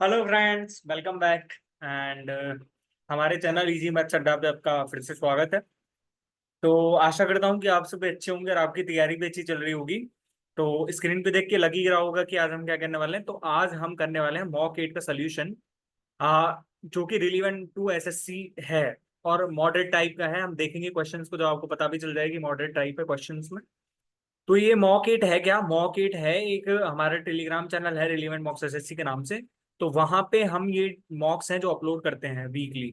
Hello friends, welcome back. And हमारे channel easy maths अड्डा पे आपका फिर से स्वागत है। तो आशा करता हूँ कि आप सब अच्छे होंगे और आपकी तैयारी भी अच्छी चल रही होगी। तो स्क्रीन पे देख के लग ही रहा होगा कि आज हम क्या करने वाले हैं। तो आज हम करने वाले हैं मॉक 8 का सोल्यूशन, जो कि रिलीवेंट टू एसएससी है और मॉडरेट टाइप का है। हम देखेंगे क्वेश्चंस को, जो आपको पता भी चल जाएगी मॉडरेट टाइप है क्वेश्चंस में। तो ये मॉक एट है क्या? मॉक एट है एक हमारा टेलीग्राम चैनल है रिलीवेंट मॉक्स एसएससी के नाम से। तो वहां पे हम ये मॉक्स हैं जो अपलोड करते हैं वीकली।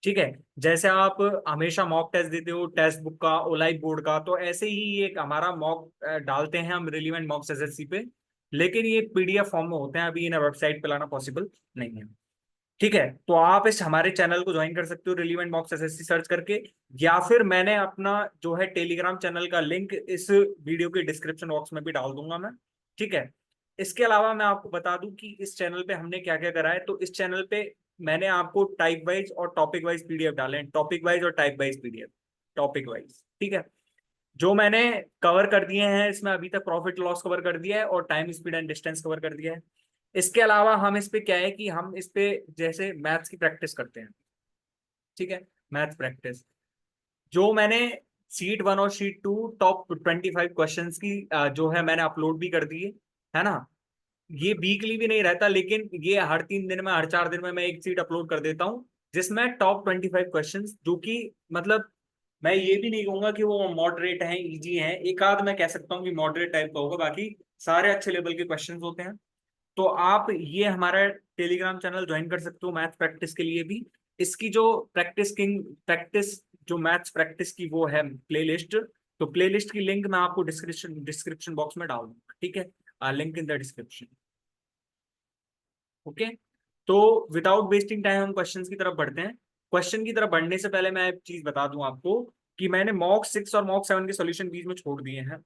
ठीक है। जैसे आप हमेशा मॉक टेस्ट देते हो टेक्स्ट बुक का, ओलाइट बोर्ड का, तो ऐसे ही एक हमारा मॉक डालते हैं हम रिलीवेंट मॉक्स एसएससी पे। लेकिन ये पीडीएफ फॉर्म में होते हैं, अभी इन्हें वेबसाइट पे लाना पॉसिबल नहीं है। ठीक है। तो आप इस हमारे चैनल को ज्वाइन कर सकते हो रिलीवेंट मॉक्स एसएससी सर्च करके, या फिर मैंने अपना जो है टेलीग्राम चैनल का लिंक इस वीडियो के डिस्क्रिप्शन बॉक्स में भी डाल दूंगा मैं। ठीक है। इसके अलावा मैं आपको बता दूं कि इस चैनल पे हमने क्या क्या करा है। तो इस चैनल पे मैंने आपको टाइप वाइज और टॉपिक वाइज पीडीएफ डाले हैं, टॉपिक वाइज और type wise PDF. Topic wise, ठीक है, जो मैंने कवर कर दिए हैं इसमें अभी तक। प्रॉफिट लॉस कवर कर दिया है और time speed and distance cover कर दिया है। इसके अलावा हम इस पे क्या है कि हम इस पे जैसे मैथ्स की प्रैक्टिस करते हैं। ठीक है। मैथ्स प्रैक्टिस जो मैंने शीट 1 और शीट 2 टॉप 25 क्वेश्चंस की जो है मैंने अपलोड भी कर दी है ना। ये वीकली भी नहीं रहता, लेकिन ये हर 3 दिन में, हर 4 दिन में मैं एक सीट अपलोड कर देता हूँ, जिसमें टॉप 25 क्वेश्चंस, जो कि मतलब मैं ये भी नहीं कहूंगा कि वो मॉडरेट हैं, इजी हैं। एक आध मैं कह सकता हूँ कि मॉडरेट टाइप का होगा, बाकी सारे अच्छे लेवल के क्वेश्चंस होते हैं। तो आप ये हमारा टेलीग्राम चैनल ज्वाइन कर सकते हो मैथ प्रैक्टिस के लिए भी। इसकी जो प्रैक्टिस किंग प्रैक्टिस, जो मैथ्स प्रैक्टिस की वो है प्लेलिस्ट। तो प्लेलिस्ट की लिंक मैं आपको डिस्क्रिप्शन डिस्क्रिप्शन बॉक्स में डाल दूंगा। ठीक है, link in the description. Okay. तो विदाउट वेस्टिंग टाइम हम क्वेश्चंस की तरफ बढ़ते हैं। क्वेश्चन की तरफ बढ़ने से पहले मैं एक चीज बता दूं आपको कि मैंने मॉक 6 और मॉक 7 के सॉल्यूशन बीच में छोड़ दिए हैं।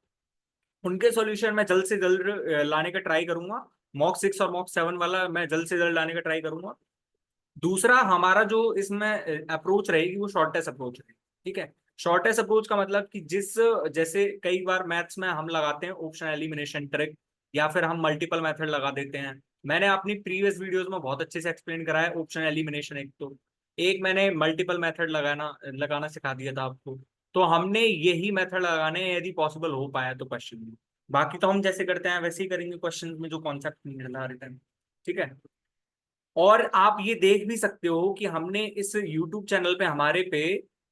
उनके सॉल्यूशन मैं जल्द से जल्द लाने का ट्राई करूंगा। मॉक 6 और मॉक 7 वाला मैं जल्द से जल्द लाने का ट्राई करूंगा। दूसरा हमारा जो इसमें अप्रोच रहेगी वो शॉर्टेस्ट अप्रोच रहेगी। ठीक है। शॉर्टेस्ट अप्रोच का मतलब कि जिस, जैसे कई बार मैथ्स में हम लगाते हैं ऑप्शन एलिमिनेशन ट्रिक, या फिर हम मल्टीपल मेथड लगा देते हैं। मैंने अपनी प्रीवियस वीडियोस में बहुत अच्छे से एक्सप्लेन करा है ऑप्शन एलिमिनेशन। एक मैंने मल्टीपल मेथड लगाना लगाना सिखा दिया था आपको। तो हमने यही मेथड लगाने हैं, यदि पॉसिबल हो पाया तो क्वेश्चन में। बाकी तो हम जैसे करते हैं वैसे ही करेंगे क्वेश्चन में, जो कॉन्सेप्ट निर्धारित है। ठीक है। और आप ये देख भी सकते हो कि हमने इस YouTube चैनल पे हमारे पे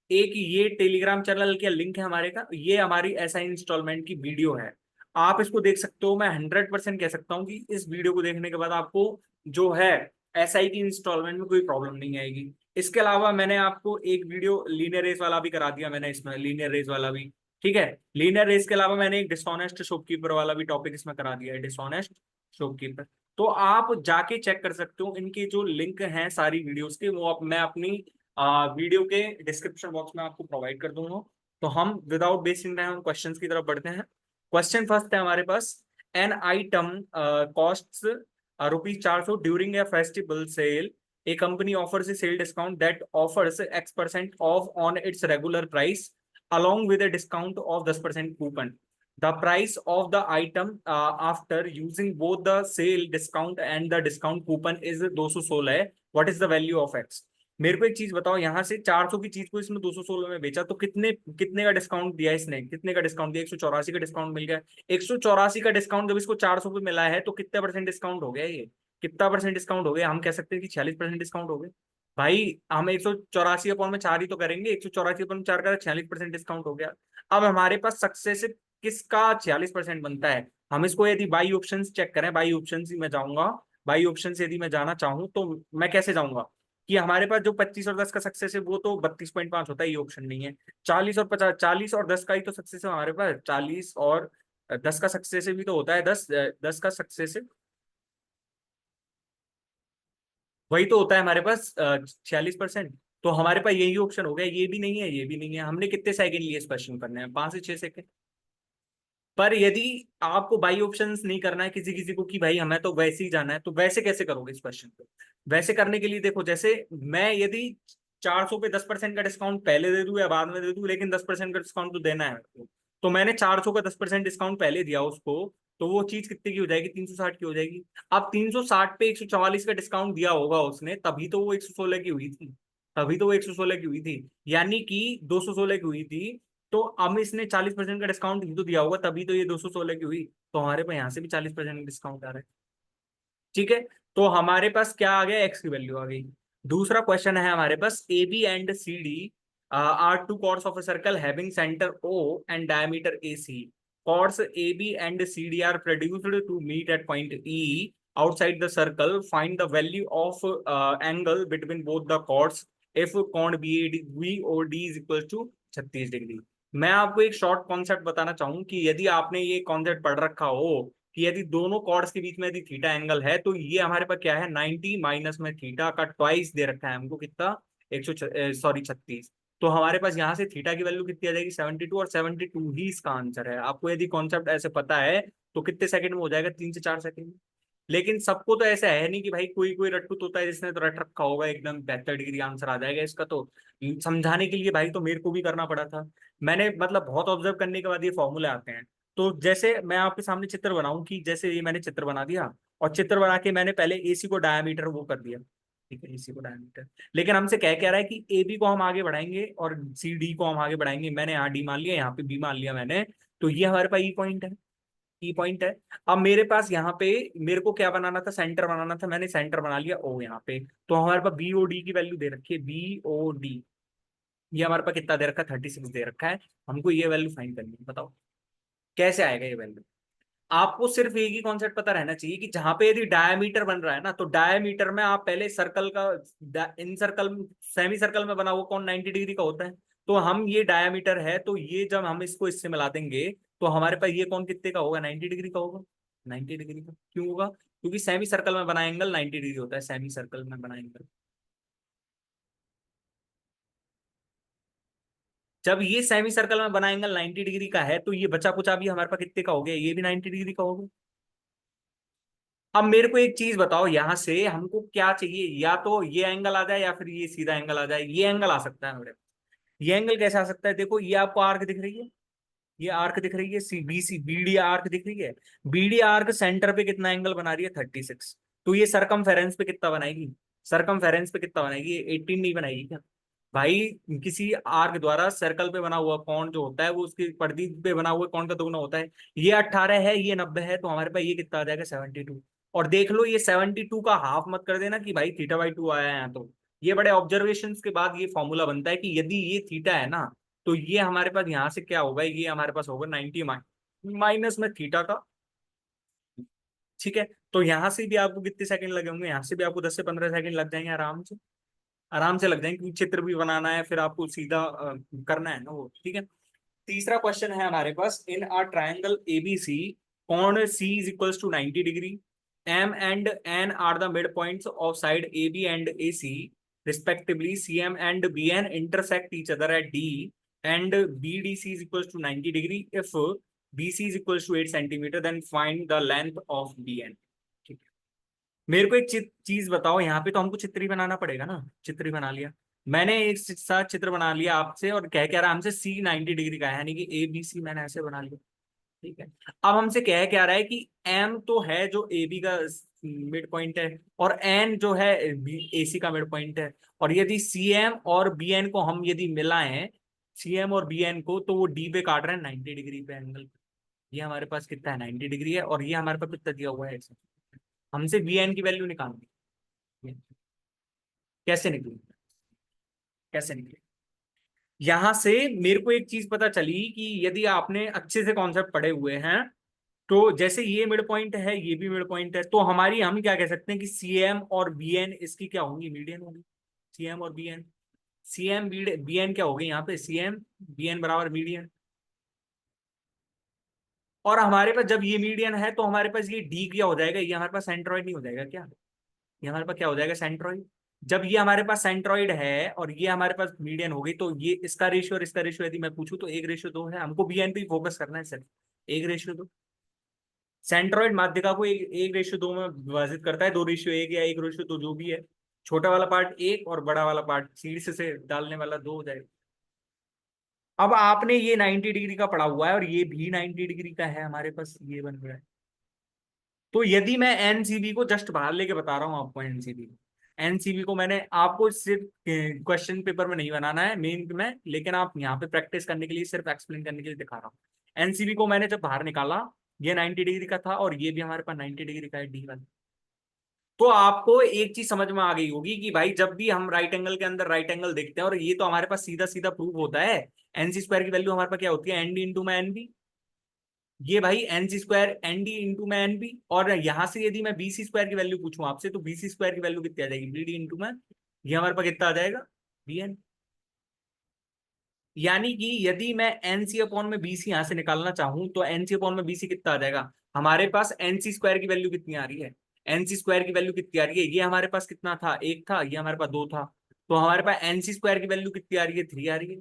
एक ये टेलीग्राम चैनल का लिंक है हमारे का, ये हमारी एसआई इंस्टॉलमेंट की वीडियो है। आप इसको देख सकते हो। मैं 100% कह सकता हूँ कि इस वीडियो को देखने के बाद आपको जो है एसआई की इंस्टॉलमेंट में कोई प्रॉब्लम नहीं आएगी। इसके अलावा मैंने आपको एक वीडियो लीनियर रेस वाला भी करा दिया, मैंने इसमें लीनियर रेस वाला भी। ठीक है। लीनियर रेस के अलावा मैंने एक डिसऑनेस्ट शॉपकीपर वाला भी टॉपिक इसमें करा दिया है, डिसऑनेस्ट शॉपकीपर। तो आप जाके चेक कर सकते हो, इनके जो लिंक हैं सारी वीडियोस के, वो मैं अपनी वीडियो के डिस्क्रिप्शन बॉक्स में आपको प्रोवाइड कर दूंगा। तो हम विदाउट वेस्टिंग टाइम हम क्वेश्चंस की तरफ बढ़ते हैं। क्वेश्चन फर्स्ट है हमारे पास। An item costs ₹400 during a festival sale. A company offers a sale discount that offers X% off on its regular price along with a discount of 10% coupon. The price of the item after using both the sale discount and the discount coupon is 216 है। What is the value of X? मेरे को एक चीज बताओ, यहाँ से 400 की चीज को इसमें 216 में बेचा, तो कितने कितने का डिस्काउंट दिया इसने? कितने का डिस्काउंट दिया? 184 का डिस्काउंट मिल गया। 184 का डिस्काउंट जब इसको 400 पे मिला है, तो कितने परसेंट डिस्काउंट हो गया ये? कितना परसेंट डिस्काउंट हो गया? हम कह सकते हैं कि 46% डिस्काउंट हो गया। भाई हम 184 अपॉन में 4 ही तो करेंगे, 184 अपॉन 4 का 46% डिस्काउंट हो गया। अब हमारे पास सक्सेस किसका 46% बनता है? हम इसको यदि बाई ऑप्शन चेक करें, बाई ऑप्शन ही मैं जाऊंगा। बाई ऑप्शन से यदि मैं जाना चाहूं तो मैं कैसे जाऊंगा कि हमारे पास जो 25 और 10 का सक्सेस है वो तो 32.5 होता है, ये ऑप्शन नहीं है। 40 और 50, 40 और 10 का ही तो सक्सेस है हमारे पास। 40 और 10 का सक्सेस भी तो होता है, 10 का सक्सेस, वही तो होता है हमारे पास 46%। तो हमारे पास यही ऑप्शन हो गया। ये भी नहीं है, ये भी नहीं है। हमने कितने सेकंड लिए इस क्वेश्चन करने हैं? 5 से 6 सेकंड। पर यदि आपको बाई ऑप्शंस नहीं करना है किसी किसी को कि भाई हमें तो वैसे ही जाना है, तो वैसे कैसे करोगे इस क्वेश्चन को? वैसे करने के लिए देखो, जैसे मैं यदि 400 पे 10% का डिस्काउंट पहले दे दूं या बाद में दे दूं, लेकिन 10% का डिस्काउंट तो देना है मेरे को। तो मैंने 400 का 10% डिस्काउंट पहले दिया उसको, तो वो चीज कितने की हो जाएगी, 360 की हो जाएगी। अब 360 पे 144 का डिस्काउंट दिया होगा उसने, तभी तो वो 116 की हुई थी, तभी तो वो 116 की हुई थी, यानी कि 216 की हुई थी। तो अब इसने 40% का डिस्काउंट ही तो दिया होगा, तभी तो ये 216 की हुई। तो हमारे पास यहाँ से भी 40% डिस्काउंट आ रहा है। ठीक है, तो हमारे पास क्या आ गया, एक्स की वैल्यू आ गई। दूसरा क्वेश्चन है हमारे पास, A B and C D are two chords of a circle having centre O and diameter A C. Chords AB and CD are produced to meet at point E outside the circle. Find the value of angle between both the chords if कोण BOD is equal to 36 degree. मैं आपको एक short concept बताना चाहूँ कि यदि आपने ये कॉन्सेप्ट पढ़ रखा हो कि यदि दोनों कॉर्ड्स के बीच में यदि थीटा एंगल है, तो ये हमारे पास क्या है, 90 माइनस में थीटा का ट्वाइस दे रखा है हमको, कितना, 36। तो हमारे पास यहाँ से थीटा की वैल्यू कितनी आ जाएगी, 72, और 72 ही इसका आंसर है। आपको यदि कॉन्सेप्ट ऐसे पता है तो कितने सेकंड में हो जाएगा, 3 से 4 सेकंड में। लेकिन सबको तो ऐसा है नहीं कि भाई कोई कोई रट्टू तोता है जिसने तो रट रखा होगा एकदम 72 डिग्री आंसर आ जाएगा इसका। तो समझाने के लिए भाई तो मेरे को भी करना पड़ा था। मैंने मतलब बहुत ऑब्जर्व करने के बाद ये फॉर्मूले आते हैं। तो जैसे मैं आपके सामने चित्र बनाऊं, कि जैसे ये मैंने चित्र बना दिया, और चित्र बना के मैंने पहले एसी को डायमीटर वो कर दिया, ठीक है, एसी को डायमीटर। लेकिन हमसे कह रहा है कि ए बी को हम आगे बढ़ाएंगे और सी डी को हम आगे बढ़ाएंगे। मैंने यहाँ डी मान लिया, यहाँ पे बी मान लिया मैंने। तो ये हमारे पास ई पॉइंट है, ई पॉइंट है। अब मेरे पास यहाँ पे मेरे को क्या बनाना था, सेंटर बनाना था, मैंने सेंटर बना लिया ओ यहाँ पे। तो हमारे पास बी ओ डी की वैल्यू दे रखी है, बी ओ डी, ये हमारे पास कितना दे रखा है, 36 दे रखा है। हमको ये वैल्यू फाइंड करनी है, बताओ कैसे आएगा ये वैल्यू। आपको सिर्फ एक ही कॉन्सेप्ट पता रहना चाहिए कि जहां पे यदि डायमीटर बन रहा है ना, तो डायमीटर में आप पहले सर्कल का, इन सर्कल, सेमी सर्कल में बना हुआ कौन 90 डिग्री का होता है। तो हम ये डायमीटर है, तो ये जब हम इसको इससे मिला देंगे, तो हमारे पास ये कौन कितने का होगा, 90 डिग्री का होगा। 90 डिग्री का क्यों होगा, क्योंकि सेमी सर्कल में बना एंगल 90 डिग्री होता है, सेमी सर्कल में बना एंगल। जब ये सेमी सर्कल में बना एंगल 90 डिग्री का है, तो ये बचा कुचा भी हमारे पास कितने का हो गया, ये भी 90 डिग्री का होगा। अब मेरे को एक चीज बताओ, यहां से हमको क्या चाहिए, या तो ये एंगल आ जाए या फिर ये सीधा एंगल आ जाए। ये एंगल आ सकता है मेरे, ये एंगल कैसे आ सकता है, देखो ये आपको आर्क दिख रही है, ये आर्क दिख रही है, सी बी डी आर्क दिख रही है। बीडी आर्क सेंटर पे कितना एंगल बना रही है, 36। तो ये सरकमफेरेंस पे कितना बनाएगी, सरकमफेरेंस पे कितना बनाएगी, 18 नहीं बनाएगी क्या भाई। किसी आर्क द्वारा सर्कल पे बना हुआ कोण जो होता है, वो उसकी परिधि पे बना हुआ कोण का दोगुना होता है। ये 18 है, ये 90 है, तो हमारे पास ये कितना आ जाएगा, 72। और देख लो, ये 72 का हाफ मत कर देना कि भाई थीटा बाई टू आया है यहाँ। तो ये बड़े ऑब्जर्वेशन के बाद ये फॉर्मूला बनता है कि यदि ये थीटा है ना, तो ये हमारे पास यहाँ से क्या होगा, ये हमारे पास होगा 90 माइनस में थीटा का। ठीक है, तो यहाँ से भी आपको कितने सेकंड लगे होंगे, यहाँ से भी आपको 10 से 15 सेकंड लग जाएंगे आराम से, आराम से लग जाएंगे, क्योंकि चित्र भी बनाना है, फिर आपको सीधा करना है ना वो। ठीक है, तीसरा क्वेश्चन है हमारे पास, इन आर ट्राइंगल एबीसी कोण C is equals to 90 degree, M and N are the mid points of side A B and A C respectively, C M and B N intersect each other at D, and B D C is equals to 90 degree. If B C is equals to 8 centimetre, then find the length of B N. ठीक है, मेरे को एक चीज बताओ, यहाँ पे तो हमको चित्र ही बनाना पड़ेगा ना, चित्र ही बना लिया मैंने, एक साथ चित्र बना लिया आपसे, और कह रहा है हमसे सी 90 डिग्री का है, यानी कि ए बी सी मैंने ऐसे बना लिया। ठीक है, अब हमसे कह क्या रहा है कि एम तो है जो ए बी का मिड पॉइंट है, और एन जो है ए सी का मिड पॉइंट है। और यदि सी एम और बी एन को हम यदि मिलाएं, सी एम और बी एन को, तो वो डी पे काट रहे हैं 90 डिग्री पे एंगल। ये हमारे पास कितना है, 90 डिग्री है, और ये हमारे पास कितना दिया हुआ है, हमसे बी एन की वैल्यू निकालनी है। कैसे निकली, कैसे निकली, यहां से मेरे को एक चीज पता चली कि यदि आपने अच्छे से कॉन्सेप्ट पढ़े हुए हैं, तो जैसे ये मिड पॉइंट है, ये भी मिड पॉइंट है, तो हमारी हम क्या कह सकते हैं कि सी एम और बी एन इसकी क्या होंगी, मीडियन होगी। सी एम और B N, C M B N क्या होगी यहाँ पे, सी एम बी एन बराबर मीडियन। और हमारे पास जब ये मीडियन है, तो हमारे पास ये डी क्या हो जाएगा, ये हमारे पास सेंट्रॉइड नहीं हो जाएगा क्या, ये हमारे पास क्या हो जाएगा, सेंट्रॉइड। जब ये हमारे पास सेंट्रॉइड है और ये हमारे पास मीडियन हो गई, तो ये इसका रेशियो और इसका रेशियो यदि मैं पूछूं, तो 1:2 है। हमको बीएन पे फोकस करना है सिर्फ, 1:2। सेंट्रॉइड माध्यिका को 1:2 में विभाजित करता है, 2:1 या 1:2 जो भी है। छोटा वाला पार्ट 1 और बड़ा वाला पार्ट शीर्ष से डालने वाला 2 हो जाएगा। अब आपने ये 90 डिग्री का पढ़ा हुआ है और ये भी 90 डिग्री का है हमारे पास, ये बन रहा है। तो यदि मैं एनसीबी को जस्ट बाहर लेके बता रहा हूँ आपको, एनसीबी को मैंने आपको सिर्फ क्वेश्चन पेपर में नहीं बनाना है मेन में, लेकिन आप यहाँ पे प्रैक्टिस करने के लिए, सिर्फ एक्सप्लेन करने के लिए दिखा रहा हूँ। एनसीबी को मैंने जब बाहर निकाला, ये 90 डिग्री का था और ये भी हमारे पास 90 डिग्री का है, डी वाला। तो आपको एक चीज समझ में आ गई होगी कि भाई जब भी हम राइट एंगल के अंदर राइट एंगल देखते हैं, और ये तो हमारे पास सीधा सीधा प्रूव होता है, एनसी स्क्वायर की वैल्यू हमारे पास क्या होती है, एन डी इंटू में एन बी। ये भाई N C square N D into में एन बी, और यहां से यदि मैं बी सी स्क्वायर की वैल्यू पूछूं आपसे, तो बी सी स्क्वायर की वैल्यू कितनी आ जाएगी, बी डी इंटू में, ये हमारे पास कितना आ जाएगा, बी एन। यानी कि यदि मैं एन सी अपॉन में बी सी यहां से निकालना चाहूं, तो एन सी अपॉन में बी सी कितना आ जाएगा, हमारे पास एन सी स्क्वायर की वैल्यू कितनी आ रही है, एन सी स्क्वायर की वैल्यू कितनी आ रही है, ये हमारे पास कितना था, एक था, ये हमारे पास दो था। तो हमारे पास एन सी स्क्वायर की वैल्यू कितनी आ रही है, थ्री आ रही है।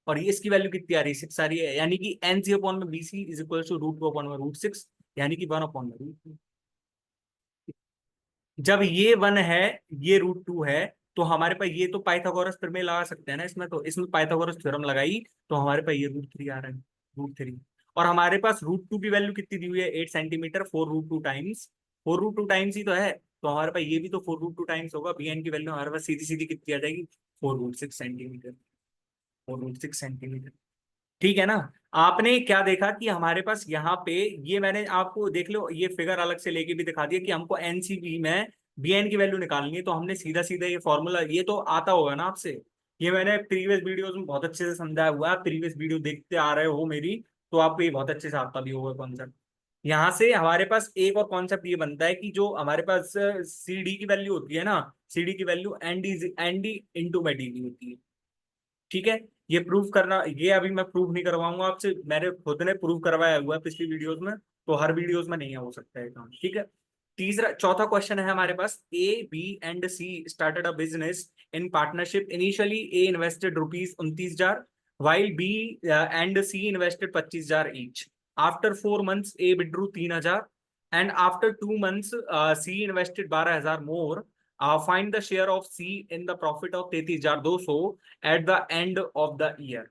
और ये इसकी वैल्यू कितनी आ रही है, सिक्स आ रही है। यानी कि एन सी अपॉन में B C is equal to root two upon में रूट सिक्स, यानी कि वन अपॉन में रूट टू। जब ये वन है, ये रूट टू है, तो हमारे पास ये तो पाइथागोरस प्रमेय लगा सकते हैं ना इसमें, तो इसमें पाइथागोरस थ्योरम लगाई, तो हमारे पास ये रूट थ्री आ रहा है, रूट थ्री। और हमारे पास रूट टू की वैल्यू कितनी दी हुई है, 8 centimetre, four root two times, four root two times ही तो है, तो हमारे पास ये भी तो फोर रूट टू टाइम्स होगा, बी एन की वैल्यू हमारे पास सीधी सीधी कितनी आ जाएगी, 4 रूट 6 सेंटीमीटर, 4 रूट 6 सेंटीमीटर। ठीक है ना। आपने क्या देखा कि हमारे पास यहाँ पे, ये मैंने आपको देख लो, ये फिगर अलग से लेके भी दिखा दिया कि हमको एनसीबी में बीएन की वैल्यू निकालनी है, तो हमने सीधा सीधा ये फॉर्मूला, ये तो आता होगा ना आपसे, ये मैंने प्रीवियस वीडियोस में बहुत अच्छे से समझाया हुआ है, प्रीवियस वीडियो देखते आ रहे हो मेरी, तो आपको ये बहुत अच्छे से आता भी होगा कॉन्सेप्ट। यहाँ से हमारे पास एक और कॉन्सेप्ट ये बनता है कि जो हमारे पास सी डी की वैल्यू होती है ना, सी डी की वैल्यू एन डी इंटू में डी की होती है। ठीक है। ये प्रूव करना, ये अभी मैं प्रूव नहीं करवाऊंगा आपसे, मैंने खुद ने प्रूव करवाया हुआ है पिछली वीडियोस में, तो हर वीडियोस में नहीं हो सकता है काम। ठीक है। तीसरा चौथा क्वेश्चन है हमारे पास, A B and C started a business in partnership, initially A invested rupees 29,000 while B and C invested 25,000 each. After 4 months, A withdrew 3,000 and after 2 months, C invested 12,000 more. Find the share of C in the profit of 33,200 at the end of the year.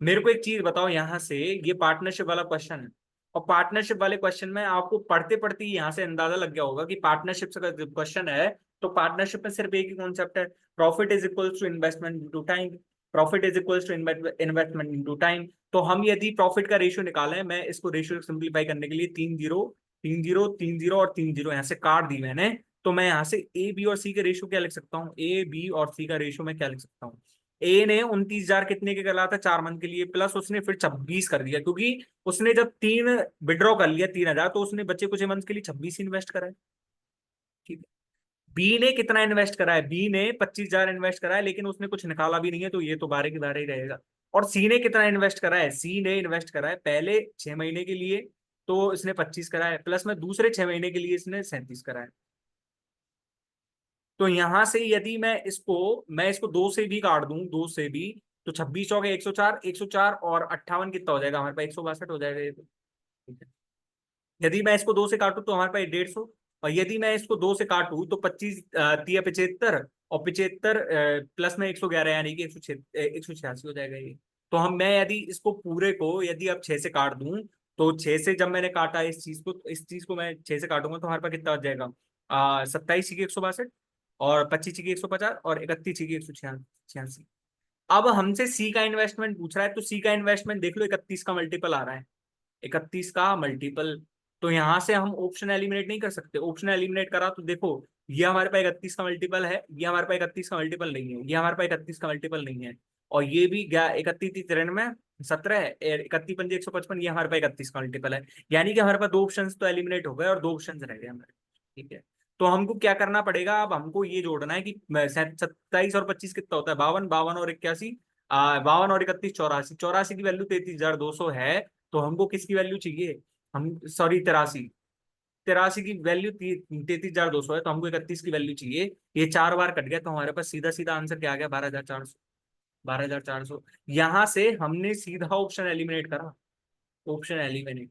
मेरे को एक चीज बताओ यहाँ से, ये partnership वाला question है, और पार्टनरशिप वाले क्वेश्चन में आपको पढ़ते पढ़ते यहाँ से अंदाजा लग गया होगा कि पार्टनरशिप से क्वेश्चन है, तो पार्टनरशिप में सिर्फ एक ही कॉन्सेप्ट है, profit is equal to investment into time, profit is equal to investment into time. तो हम यदि प्रॉफिट का रेशियो निकालें, मैं इसको रेशियो सिंप्लीफाई करने के लिए 3 0 3 0 3 0 और 3 0 यहाँ से काट दी मैंने, तो मैं यहाँ से ए बी और सी के रेशियो क्या लिख सकता हूँ, ए बी और सी का रेशियो मैं क्या लिख सकता हूँ, ए ने 29,000 कितने के करा था, 4 मंथ के लिए, प्लस उसने फिर 26 कर दिया, क्योंकि उसने जब तीन विड्रॉ कर लिया 3,000, तो उसने बच्चे कुछ मंथ के लिए 26 इन्वेस्ट करा है। ठीक है। बी ने कितना इन्वेस्ट करा है, बी ने 25,000 इन्वेस्ट करा है, लेकिन उसने कुछ निकाला भी नहीं है, तो ये तो बारह के बारह ही रहेगा। और सी ने कितना इन्वेस्ट करा है, सी ने इन्वेस्ट करा है पहले 6 महीने के लिए, तो इसने 25 करा है, प्लस में दूसरे 6 महीने के लिए इसने 37 करा है। तो यहां से यदि मैं इसको दो से भी काट दूं, दो से भी, तो 26 चौके 104, 104 और 58 कितना हो जाएगा हमारे पास, 162 हो जाएगा ये तो। ठीक है। यदि मैं इसको दो से काटूं तो हमारे पास 150, और यदि मैं इसको दो से काटूं तो 25 तिया 75, और 75 प्लस में 111, यानी कि 186 हो जाएगा ये। तो मैं यदि इसको पूरे को यदि अब 6 से काट दूं, तो 6 से जब मैंने काटा इस चीज को मैं 6 से काटूंगा, तो हमारे पास कितना हो जाएगा, 27 की 162, और 25 की 150, और 31 की 186। अब हमसे सी का इन्वेस्टमेंट पूछ रहा है, तो सी का इन्वेस्टमेंट देख लो, 31 का मल्टीपल आ रहा है, 31 का मल्टीपल। तो यहां से हम ऑप्शन एलिमिनेट नहीं कर सकते, ऑप्शन एलिमिनेट करा तो देखो, ये हमारे पास 31 का मल्टीपल है, ये हमारे पास 31 का मल्टीपल नहीं है, ये हमारे पास 31 का मल्टीपल नहीं है, और ये भी 31 93 17, 31 5 155, ये हमारे पास 31 का मल्टीपल है। यानी कि हमारे पास दो ऑप्शन तो एलिमिनेट हो गए और दो ऑप्शन रह गए हमारे। ठीक है। तो हमको क्या करना पड़ेगा, अब हमको ये जोड़ना है कि 27 और 25 कितना होता है, 52, 52 और 81, 52 और 31 84, 84 की वैल्यू 33,200 है, तो हमको किसकी वैल्यू चाहिए, हम सॉरी 83, 83 की वैल्यू 33,200 है, तो हमको 31 की वैल्यू चाहिए। ये चार बार कट गया, तो हमारे पास सीधा सीधा आंसर क्या आ गया, 12,400, 12,400। यहां से हमने सीधा ऑप्शन एलिमिनेट करा, ऑप्शन एलिमिनेट।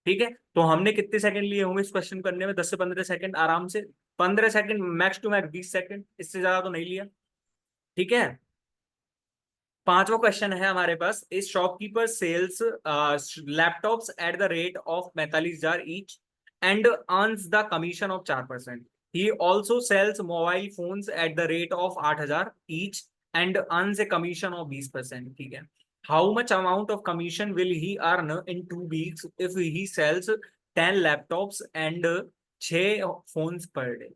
ठीक है। तो हमने कितने सेकंड लिए होंगे इस क्वेश्चन करने में, 10 से 15 सेकंड आराम से, 15 second max to max, 20 second, इससे ज्यादा तो नहीं लिया। ठीक है। पांचवा क्वेश्चन है हमारे पास, इस shopkeeper sells laptops at the rate of 45,000 each and earns the commission of 4%. He also sells mobile phones at the rate of 8,000 each and earns a commission of 20%. ठीक है, how much amount of commission will he earn in 2 weeks if he sells 10 laptops and 6 phones per day.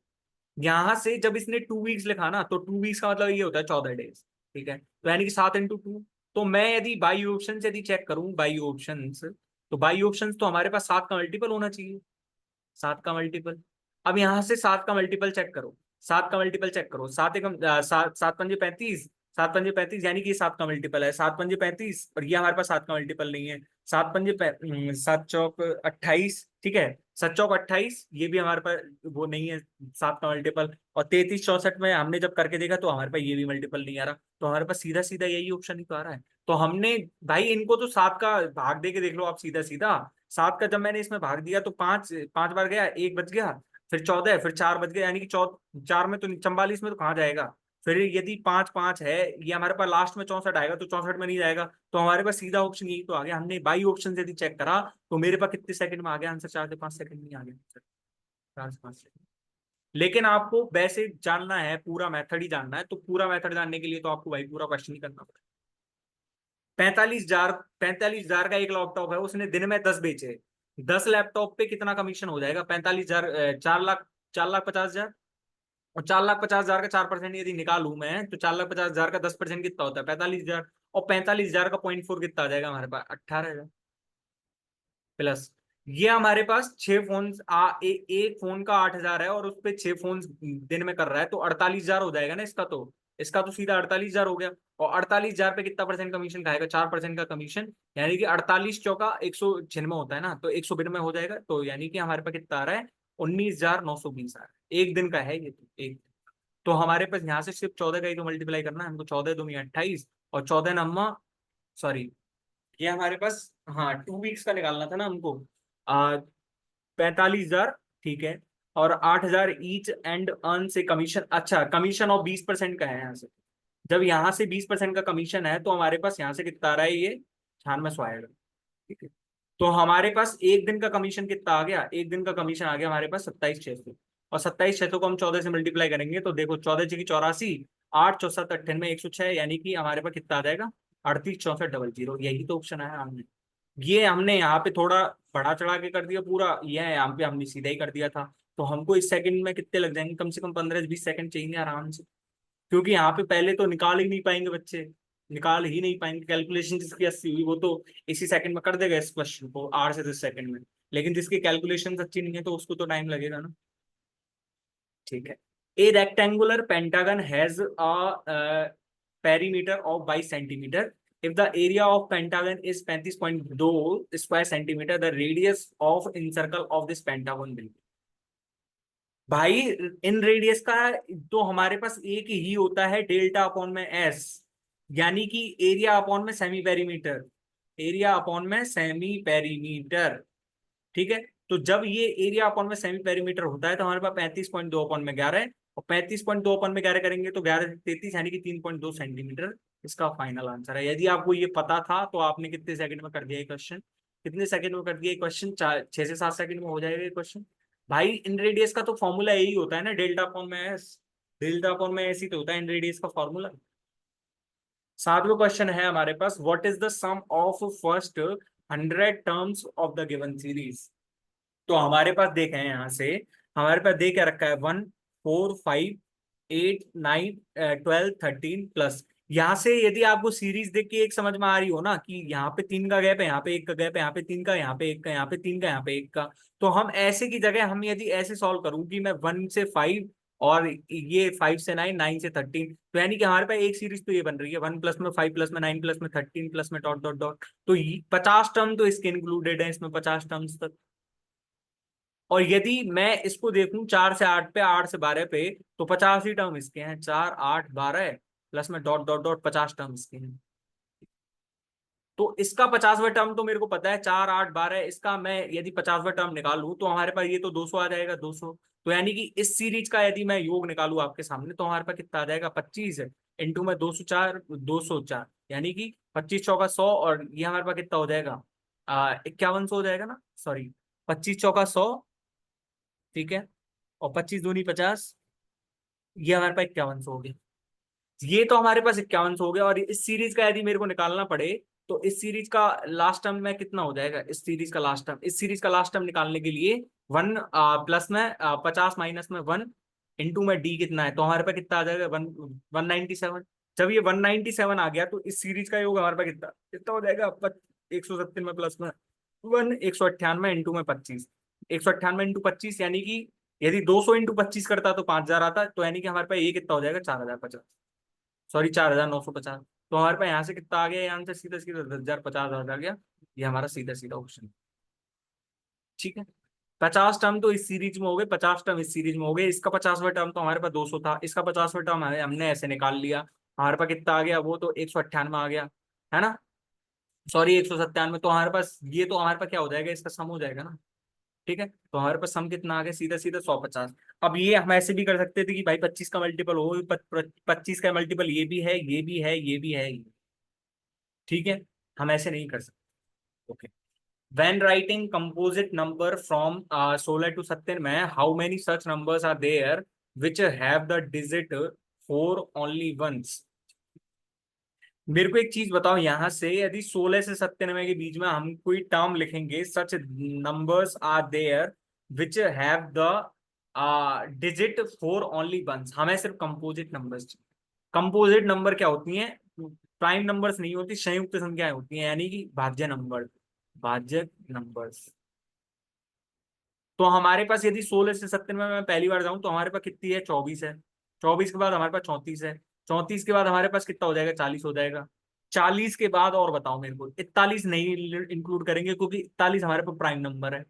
यहां से जब इसने 2 weeks लिखा ना, तो 2 weeks का मतलब ये होता है 14 डेज. ठीक है, तो यानी कि 7 × 2. तो मैं यदि बाई ऑप्शन यदि चेक करूं, बाई ऑप्शन, तो बाई ऑप्शन तो हमारे पास 7 का मल्टीपल होना चाहिए, 7 का मल्टीपल. अब यहां से 7 का मल्टीपल चेक करो, 7 का मल्टीपल चेक करो. 7 पंजे 35, 7 पंजे 35, यानी कि 7 का मल्टीपल है. 7 पंजे 35 और ये हमारे पास 7 का मल्टीपल नहीं है. 7 चौक 28. ठीक है, 7 चौक 28, ये भी हमारे पास वो नहीं है 7 का मल्टीपल. और 33 64 में हमने जब करके देखा तो हमारे पास ये भी मल्टीपल नहीं आ रहा. तो हमारे पास सीधा सीधा यही ऑप्शन ही तो आ रहा है. तो हमने भाई इनको तो 7 का भाग दे के देख लो आप सीधा सीधा. 7 का जब मैंने इसमें भाग दिया तो 5 5 बार गया, 1 बच गया, फिर 14, फिर 4 बच गया, यानी कि 4 में तो 44 में तो कहाँ जाएगा. फिर यदि 5 5 है, ये हमारे पास लास्ट में 64 आएगा, तो 64 में नहीं जाएगा. तो हमारे पास सीधा ऑप्शन यही तो आ गया. हमने बाई ऑप्शन यदि चेक करा तो मेरे पास कितने सेकंड में आ गया आंसर, 4 से 5 सेकंड में आ गया आंसर, 4 से 5 सेकंड. लेकिन आपको वैसे जानना है, पूरा मेथड ही जानना है, तो पूरा मेथड जानने के लिए तो आपको भाई पूरा क्वेश्चन ही करना पड़ेगा. 45,000 का एक लैपटॉप है, उसने दिन में 10 बेचे. 10 लैपटॉप पे कितना कमीशन हो जाएगा? 45,000, 4 लाख, 4,50,000. और 4,50,000 का 4% यदि निकालू मैं, तो 4,50,000 का 10% कितना होता है? 45,000. और 45,000 का 0.4 कितना आ जाएगा हमारे पास? 18,000 प्लस. ये हमारे पास 6 फोन एक फोन का 8,000 है, और उस पे 6 फोन दिन में कर रहा है, तो 48,000 हो जाएगा ना इसका. तो इसका तो सीधा 48,000 हो गया. और 48,000 पे कितना परसेंट कमीशन खाएगा? 4% का कमीशन. यानी कि 48 चौका 196 होता है ना, तो 192 हो जाएगा. तो यानी कि हमारे पास कितना आ रहा है? 19,920 आ रहा है. एक दिन का है ये, तो एक. तो हमारे पास यहाँ से सिर्फ 14 का ही तो मल्टीप्लाई करना है हमको. 14 दूनी 28, और 14 नम्मा, सॉरी, ये हमारे पास, हाँ, 2 वीक्स का निकालना था ना हमको. 45,000. ठीक है, और 8,000 ईच एंड अर्न से कमीशन. अच्छा, कमीशन ऑफ 20% का है यहाँ से. जब यहाँ से 20% का कमीशन है, तो हमारे पास यहाँ से कितना आ रहा है? ये 96 आएगा. ठीक है, तो हमारे पास एक दिन का कमीशन कितना आ गया? एक दिन का कमीशन आ गया हमारे पास 27,600. और 27,600 को हम 14 से मल्टीप्लाई करेंगे, तो देखो 14 × 6 = 84, 8 × 4 = 98, 106, यानी कि हमारे पास कितना आ जाएगा? 38 64 00. यही तो ऑप्शन है हमने. ये हमने यहाँ पे थोड़ा बढ़ा चढ़ा के कर दिया पूरा, ये है यहाँ पे हमने सीधा ही कर दिया था. तो हमको इस सेकंड में कितने लग जाएंगे? कम से कम 15 से 20 सेकंड चाहिए आराम से. क्योंकि यहाँ पे पहले तो निकाल ही नहीं पाएंगे बच्चे, निकाल ही नहीं पाएंगे. कैलकुलेशन जिसकी 80 हुई वो तो इसी सेकंड में कर देगा इस क्वेश्चन को, 8 से 10 सेकंड में. लेकिन जिसकी कैलकुलेशन अच्छी नहीं है तो उसको तो टाइम लगेगा ना. ठीक है, ए rectangular pentagon has a perimeter of 22 centimetre. If the area of pentagon is 35.2 square centimetre, the radius of in circle of this pentagon will. भाई इन रेडियस का तो हमारे पास एक ही होता है, डेल्टा अपॉन में एस, यानी कि एरिया अपॉन में सेमी पेरीमीटर. एरिया अपॉन में सेमी पेरीमीटर. ठीक है, तो जब ये एरिया अपॉन में सेमी पेरीमीटर होता है, तो हमारे पास 35.2 अपॉन में 11 है. और 35.2 अपॉन में 11 करेंगे तो 11 से 33, यानी कि 3.2 सेंटीमीटर इसका फाइनल आंसर है. यदि आपको ये पता था तो आपने कितने सेकंड में कर दिया ये क्वेश्चन? कितने सेकंड में कर दिया ये क्वेश्चन? 6 से 7 सेकंड में हो जाएगा ये क्वेश्चन. भाई इन रेडियस का तो फॉर्मूला यही होता है ना, डेल्टा अपॉन में एस. डेल्टा अपॉन में एस ही तो होता है इन रेडियस का फॉर्मूला. सातवां क्वेश्चन है हमारे पास, what is the sum of first 100 terms of the given series. तो हमारे पास देखें यहाँ से, हमारे पास दे क्या रखा है? 1 4 5 8 9 12 13 प्लस. यहाँ से यदि आपको सीरीज देख के एक समझ में आ रही हो ना कि यहाँ पे 3 का गैप है, यहाँ पे 1 का गैप है, यहाँ पे 3 का, यहाँ पे 1 का, यहाँ पे 3 का, यहाँ पे 1 का. तो हम ऐसे की जगह हम यदि ऐसे सॉल्व करूँ कि मैं 1 से 5 और ये 5 से 9, 9 से 13, तो यानी कि हमारे पास एक सीरीज तो ये बन रही है, 1 + में 5 + में 9 + में 13 + में डॉट डॉट डॉट. तो 50 टर्म तो इसके इंक्लूडेड है इसमें, 50 टर्म्स तक. और यदि मैं इसको देखूं 4 से 8 पे, 8 से 12 पे, तो 50 ही टर्म इसके हैं. 4 8 12 प्लस में डॉट डॉट डॉट 50 टर्म इसके हैं. तो इसका 50वां टर्म तो मेरे को पता है, 4 8 12. इसका मैं यदि 50वां टर्म निकालूं तो हमारे पास ये तो 200 आ जाएगा, 200. तो यानी कि इस सीरीज का यदि मैं योग निकालूं आपके सामने, तो हमारे पास कितना आ जाएगा? 25 इंटू में 204, 204. यानी कि 25 चौका 100, और ये हमारे पास कितना हो जाएगा, 5100 हो जाएगा ना, सॉरी, 25 चौका 100, ठीक है, और 25 दूनी 50, ये हमारे पास 5100 हो गया। ये तो हमारे पास 5100 हो गया। और इस सीरीज का यदि मेरे को निकालना पड़े तो इस सीरीज का लास्ट टर्म में कितना हो जाएगा, इस सीरीज का लास्ट टर्म, इस सीरीज का लास्ट टर्म निकालने के लिए 1 प्लस में 50 माइनस में 1 इंटू में डी कितना है, तो हमारे पास कितना आ जाएगा, 197। जब ये 197 आ गया तो इस सीरीज का योग हमारे पास कितना कितना हो जाएगा, 170 में प्लस में 1, 198 इंटू में 25, 198 इंटू 25, यानी कि यदि 200 इंटू 25 करता तो 5000 आता, तो यानी कि हमारे पास ये कितना हो जाएगा, 4050, सॉरी 4950। तो हमारे पास यहाँ से कितना आ गया, यहाँ से सीधा सीधा 10,000 50,000 आ गया। ये हमारा सीधा सीधा ऑप्शन, ठीक है। 50 टर्म तो इस सीरीज में हो गए, 50 टर्म इस सीरीज में हो गए। इसका 50वां टर्म तो हमारे पास 200 था, इसका 50वां टर्म हमने ऐसे निकाल लिया। हमारे पास कितना आ गया, वो तो 198 आ गया, है ना, सॉरी 197। तो हमारे पास ये तो हमारे पास क्या हो जाएगा, इसका सम हो जाएगा ना, ठीक है। तो हमारे पास सम कितना आ गया, सीधा सीधा 150। अब ये हम ऐसे भी कर सकते थे कि भाई 25 का मल्टीपल हो, 25 का मल्टीपल ये भी है, ये भी है, ये भी है, ठीक है। हम ऐसे नहीं कर सकते, okay. When writing composite number from 16 to 70 में, how many such numbers are there which have the digit 4 only once? मेरे को एक चीज बताओ, यहां से यदि 16 से 97 के बीच में हम कोई टर्म लिखेंगे, such numbers are there which have the digit 4 only once, हमें सिर्फ कंपोजिट नंबर्स चाहिए। कंपोजिट नंबर क्या होती हैं, प्राइम नंबर्स नहीं होती, संयुक्त संख्याएं होती हैं, यानी कि भाज्य नंबर, भाज्य नंबर्स। तो हमारे पास यदि 16 से 70 में मैं पहली बार जाऊं तो हमारे पास कितनी है, 24 है। 24 के बाद हमारे पास 34 है। 34 के बाद हमारे पास कितना हो जाएगा, 40 हो जाएगा। 40 के बाद और बताओ मेरे को, 41 नहीं इंक्लूड करेंगे क्योंकि 41 हमारे पास प्राइम नंबर है।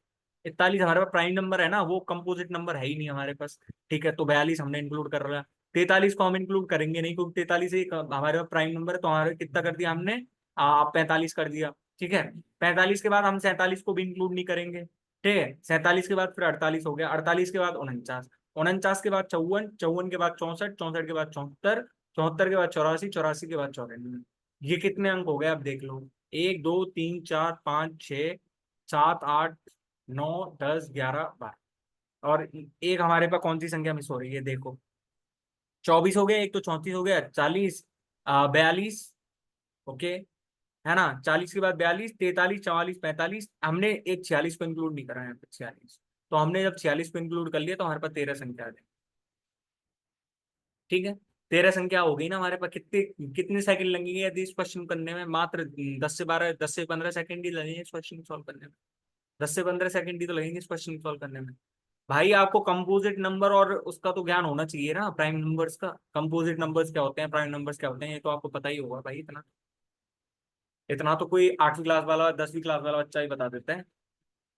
41 हमारे पास प्राइम नंबर है ना, वो कंपोजिट नंबर है ही नहीं हमारे पास, ठीक है। तो 42 हमने इंक्लूड कर रहा है। 43 को हम इंक्लूड करेंगे नहीं क्योंकि 43 एक हमारे पास प्राइम नंबर है, तो हमारे कितना कर दिया हमने, 45 कर दिया, ठीक है। 45 के बाद हम 47 को भी इंक्लूड नहीं करेंगे, ठीक है। 47 के बाद फिर 48 हो गया, 48 के बाद 49, 49 के बाद 54, 54 के बाद 64, 64 के बाद 74, 74 के बाद 84, 84 के बाद 94। ये कितने अंक हो गए आप देख लो, 1 2 3 4 5 6 7 8 9 10 11 12, और एक हमारे पास कौन सी संख्या मिस हो रही है, देखो 24 हो गया, एक तो 34 हो गया, 40, 42, ओके, है ना। 40 के बाद 42, 43, 44, 45, हमने एक 46 को इंक्लूड नहीं करा है, 46। तो हमने जब 46 को इंक्लूड कर लिया तो हमारे पास 13 संख्या आ गई, ठीक है। 13 संख्या हो गई ना हमारे पास। कितने कितने सेकंड लगेंगे यदि इस क्वेश्चन करने में, मात्र 10 से 15 सेकंड ही लगेंगे इस क्वेश्चन को सॉल्व करने में। 10 से 15 सेकंड ही तो लगेंगे इस क्वेश्चन को सॉल्व करने में। भाई आपको कंपोजिट नंबर और उसका तो ज्ञान होना चाहिए ना, प्राइम नंबर्स का, कंपोजिट नंबर्स क्या होते हैं, प्राइम नंबर्स क्या होते हैं, ये तो आपको पता ही होगा भाई। इतना इतना तो कोई 8वीं क्लास वाला, 10वीं क्लास वाला बच्चा ही बता देता है।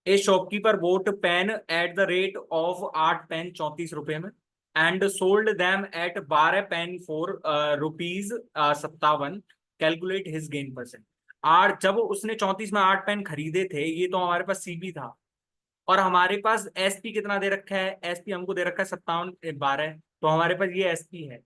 A shopkeeper bought pen at the rate of 8 pen 34 रुपए में, and sold them at 12 pen for ₹57, calculate his gain percent. आठ, जब उसने 34 में 8 पेन खरीदे थे, ये तो हमारे पास सीपी था, और हमारे पास एसपी कितना दे रखा है, एसपी हमको दे रखा है 57 12, तो हमारे पास ये एसपी है।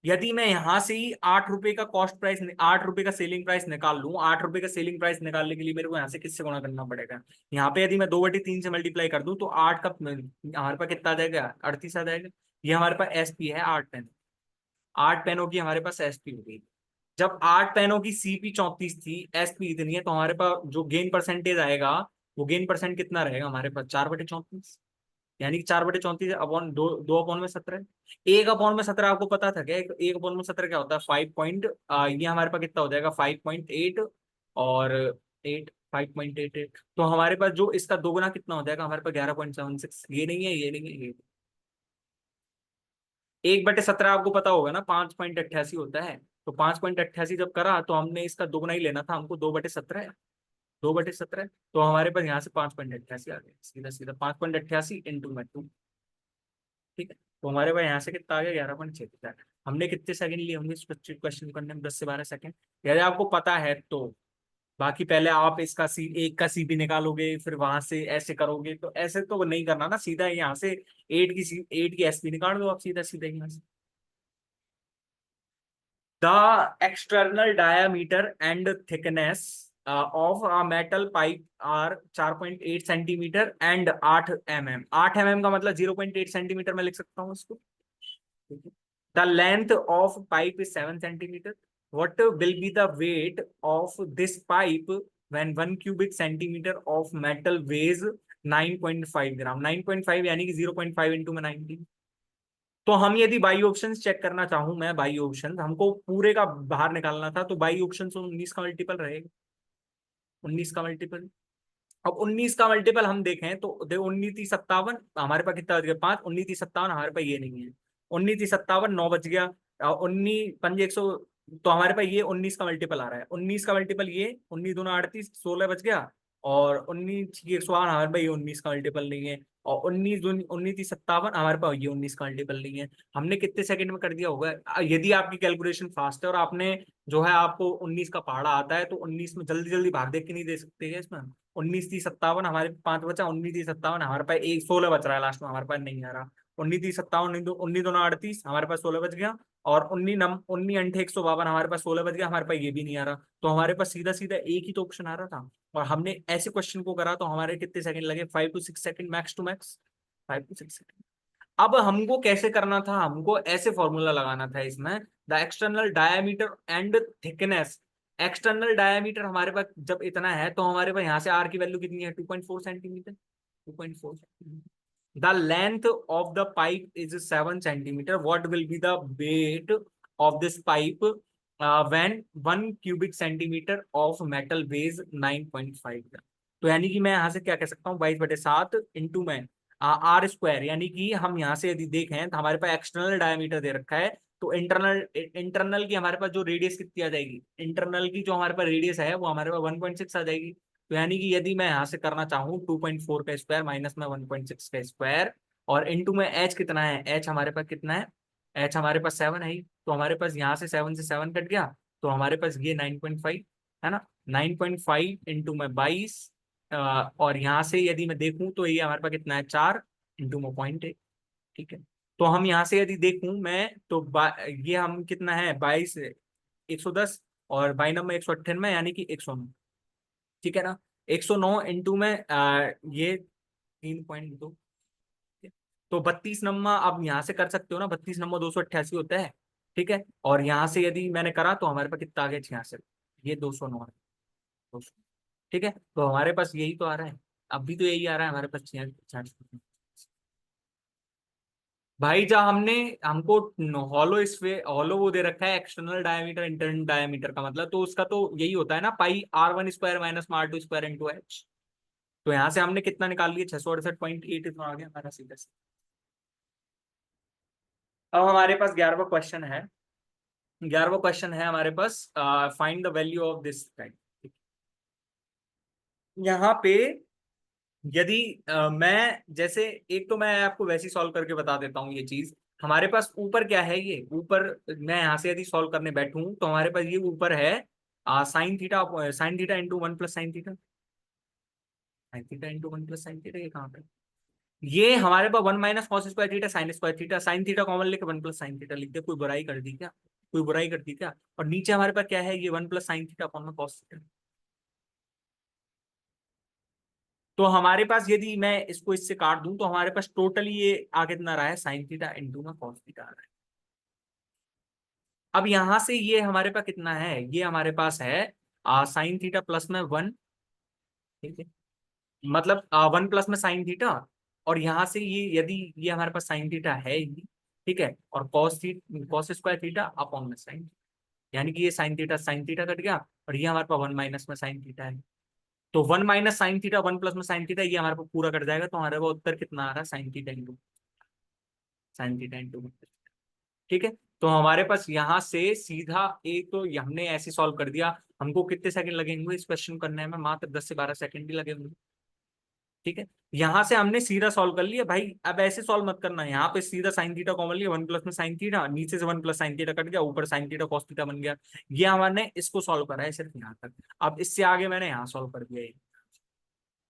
यदि मैं यहां से ही 8 रुपए का कॉस्ट प्राइस, 8 रुपए का सेलिंग प्राइस निकाल लूं, 8 रुपए का सेलिंग प्राइस निकालने के लिए मेरे को यहाँ से किससे गुणा करना पड़ेगा, यहाँ पे यदि मैं 2/3 से मल्टीप्लाई कर दूं तो 8 का हमारे पास कितना आ जाएगा, 38 आ जाएगा। ये हमारे पास एसपी है 8 पेन, 8 पेनों की हमारे पास एसपी होगी। जब 8 पेनों की सीपी 34 थी, एसपी इतनी है, तो हमारे पास जो गेन परसेंटेज आएगा, वो गेन परसेंट कितना रहेगा हमारे पास, 4/34, यानी कि 4/34 अपॉन दो, 2/17। 1/17 आपको पता था क्या, 1/17 क्या होता है, 5 पॉइंट, ये हमारे पास कितना हो जाएगा, 5.8, और 5.88। तो हमारे पास जो इसका दोगुना कितना हो जाएगा, हमारे पास 11.76। ये नहीं है, ये नहीं है, ये 1/17 आपको पता होगा ना, 5.88 होता है। तो 5.88 जब करा तो हमने इसका दोगुना ही लेना था हमको, 2/17, 2/17। तो हमारे पास यहाँ से 5.88 आ गया, सीधा सीधा 5.88 इंटू में 2, ठीक है। तो हमारे पास यहाँ से कितना आ गया, 11.6। हमने कितने सेकंड लिए होंगे इस क्वेश्चन करने में, 10 से 12 सेकंड, यदि आपको पता है तो। बाकी पहले आप इसका एक का सीपी निकालोगे, फिर वहां से ऐसे करोगे, तो ऐसे तो नहीं करना ना, सीधा यहाँ से 8 की एसपी निकाल दो आप, सीधा सीधा यहाँ से। The external diameter and thickness of a metal pipe are 4.8 centimetre and 8 mm। 8 mm का मतलब 0.8 सेंटीमीटर में लिख सकता हूँ इसको। The length of pipe is 7 centimetre. What will be the weight of this pipe when 1 cubic centimetre of metal weighs 9.5 gram. 9.5 यानी कि 0.5 into में 90। तो हम यदि बाई ऑप्शन चेक करना चाहूं, मैं बाई ऑप्शन, हमको पूरे का बाहर निकालना था, तो बाई ऑप्शन 19 का मल्टीपल रहेगा। 19 का मल्टीपल, अब 19 का मल्टीपल हम देखें तो 19 30 57 हमारे पास कितना बच गया, 5। 19 30 57 हमारे पास ये नहीं है। 19 30 57 9 बच गया। 19 5 100, तो हमारे पास ये 19 का मल्टीपल आ रहा है। 19 का मल्टीपल ये 19 दूना 38 16 बच गया। और 19 100 हमारे पास ये 19 का मल्टीपल नहीं है। और 19 19 30 57 हमारे पास ये 19 का मल्टीपल नहीं है। हमने कितने सेकंड में कर दिया होगा? यदि आपकी कैलकुलेशन फास्ट है और आपने जो है आपको 19 का पहाड़ा आता है, तो 19 में जल्दी जल्दी भाग देख के नहीं दे सकते हैं इसमें। 19 30 57 हमारे 5 बचा। 19 30 57 हमारे पास एक 16 बच रहा है लास्ट में, हमारे पास नहीं आ रहा। 19 30 57 19 दूना 38 हमारे पास 16 बच गया। और 19 19 8 152 हमारे पास 16 बच गया, हमारे पास ये भी नहीं आ रहा। तो हमारे पास सीधा सीधा एक ही तो ऑप्शन आ रहा था। और हमने ऐसे क्वेश्चन को करा तो हमारे कितने सेकंड लगे? 5 to 6 second, max to max 5 to 6 second. अब हमको कैसे करना था? हमको ऐसे फॉर्मूला लगाना था इसमें, the external diameter and thickness. External diameter हमारे पास जब इतना है तो हमारे पास यहाँ से आर की वैल्यू कितनी है? 2.4 centimetre. 2.4 centimetre. The length of the pipe is 7 centimetre. What will be the weight of this pipe when 1 cubic centimetre of metal weighs 9.5 gram. तो यानी कि मैं यहाँ से क्या कह सकता हूँ, 22/7 इंटू में आर स्क्वायर। यानी कि हम यहाँ से यदि देखें तो हमारे पास एक्सटर्नल डायमीटर दे रखा है, तो इंटरनल इंटरनल की हमारे पास जो रेडियस कितनी आ जाएगी? इंटरनल की जो हमारे पास रेडियस है वो हमारे पास 1.6 आ जाएगी। तो यानी कि यदि मैं यहाँ से करना चाहूँ 2.4 का स्क्वायर माइनस में 1.6 का स्क्वायर, और इंटू में एच कितना है? एच हमारे पास कितना है? एच हमारे पास 7 है ही। तो हमारे पास यहाँ से 7 से 7 कट गया, तो हमारे पास ये 9.5 है ना। 9.5 इंटू में 22। और यहाँ से यदि मैं देखूं तो ये हमारे पास कितना है? 4 इंटू में 0.1। ठीक है। तो हम यहाँ से यदि देखूं मैं तो ये हम कितना है? 22 110, और बाई नंबर 198 यानी कि 109। ठीक है ना। 109 इंटू में ये 3.2। तो 32 नंबर अब यहाँ से कर सकते हो ना, 32 नंबर 288 होता है। ठीक है। और यहाँ से यदि मैंने करा तो हमारे पास कितना आ गया? 66। ये 209 है। 200। ठीक है। तो हमारे पास यही तो आ रहा है। अब भी तो यही आ रहा है हमारे पास, 66। भाई जब हमने हमको हॉलो हॉलो वो दे रखा है एक्सटर्नल डायमीटर इंटरनल डायमीटर का मतलब, तो उसका तो यही होता है ना, पाई R1 square minus R2 square into H. तो यहाँ से हमने कितना निकाल लिया? 668.8 इतना आ गया हमारा सीधा से। अब हमारे पास 11वां क्वेश्चन है। 11वां क्वेश्चन है हमारे पास, find the value of this type. यहाँ पे यदि मैं जैसे, एक तो मैं आपको वैसे ही सॉल्व करके बता देता हूँ ये चीज। हमारे पास ऊपर क्या है? ये ऊपर मैं यहाँ से यदि सॉल्व करने बैठूं तो हमारे पास ये ऊपर है sign theta into 1 + sign theta. Sine theta into 1 + sine theta, ये कहाँ पे? ये हमारे पास 1 - cos² theta sin² theta. Sine theta common लेके 1 + साइन थीटा लिख दिया। कोई बुराई कर दी क्या? कोई बुराई कर दी क्या? और नीचे हमारे पास क्या है? ये 1 + साइन थीटा अपॉन में cos थीटा। तो हमारे पास यदि मैं इसको इससे काट दूं तो हमारे पास टोटली ये आ कितना रहा है? साइन थीटा इंटू में कॉस थीटा आ रहा है। अब यहां से ये हमारे पास कितना है? ये हमारे पास है साइन थीटा प्लस में 1। ठीक है। मतलब 1 प्लस में साइन थीटा। और यहां से ये यदि ये हमारे पास साइन थीटा है ही, ठीक है, और cos² थीटा अपॉन में साइन। यानी कि ये साइन थीटा कट गया, और ये हमारे पास 1 - में साइन थीटा है। तो 1 - साइन थीटा 1 + में साइन थीटा, ये हमारे पास पूरा कट जाएगा। तो हमारे पास उत्तर कितना आ रहा है? Sign theta into. ठीक है। तो हमारे पास यहाँ से सीधा एक तो हमने ऐसे सॉल्व कर दिया। हमको कितने सेकंड लगेंगे इस क्वेश्चन करने में? मात्र 10 से 12 सेकंड ही लगेंगे। ठीक है। यहां से हमने सीधा सॉल्व कर लिया भाई। अब ऐसे सॉल्व मत करना, यहाँ पे सीधा साइन थीटा कॉमन लिया, 1 + में साइन थीटा, नीचे से 1 + साइन थीटा कट गया, ऊपर साइन थीटा कॉस थीटा बन गया। ये हमारे इसको सॉल्व करा है सिर्फ यहाँ तक। अब इससे आगे मैंने यहाँ सॉल्व कर दिया ये।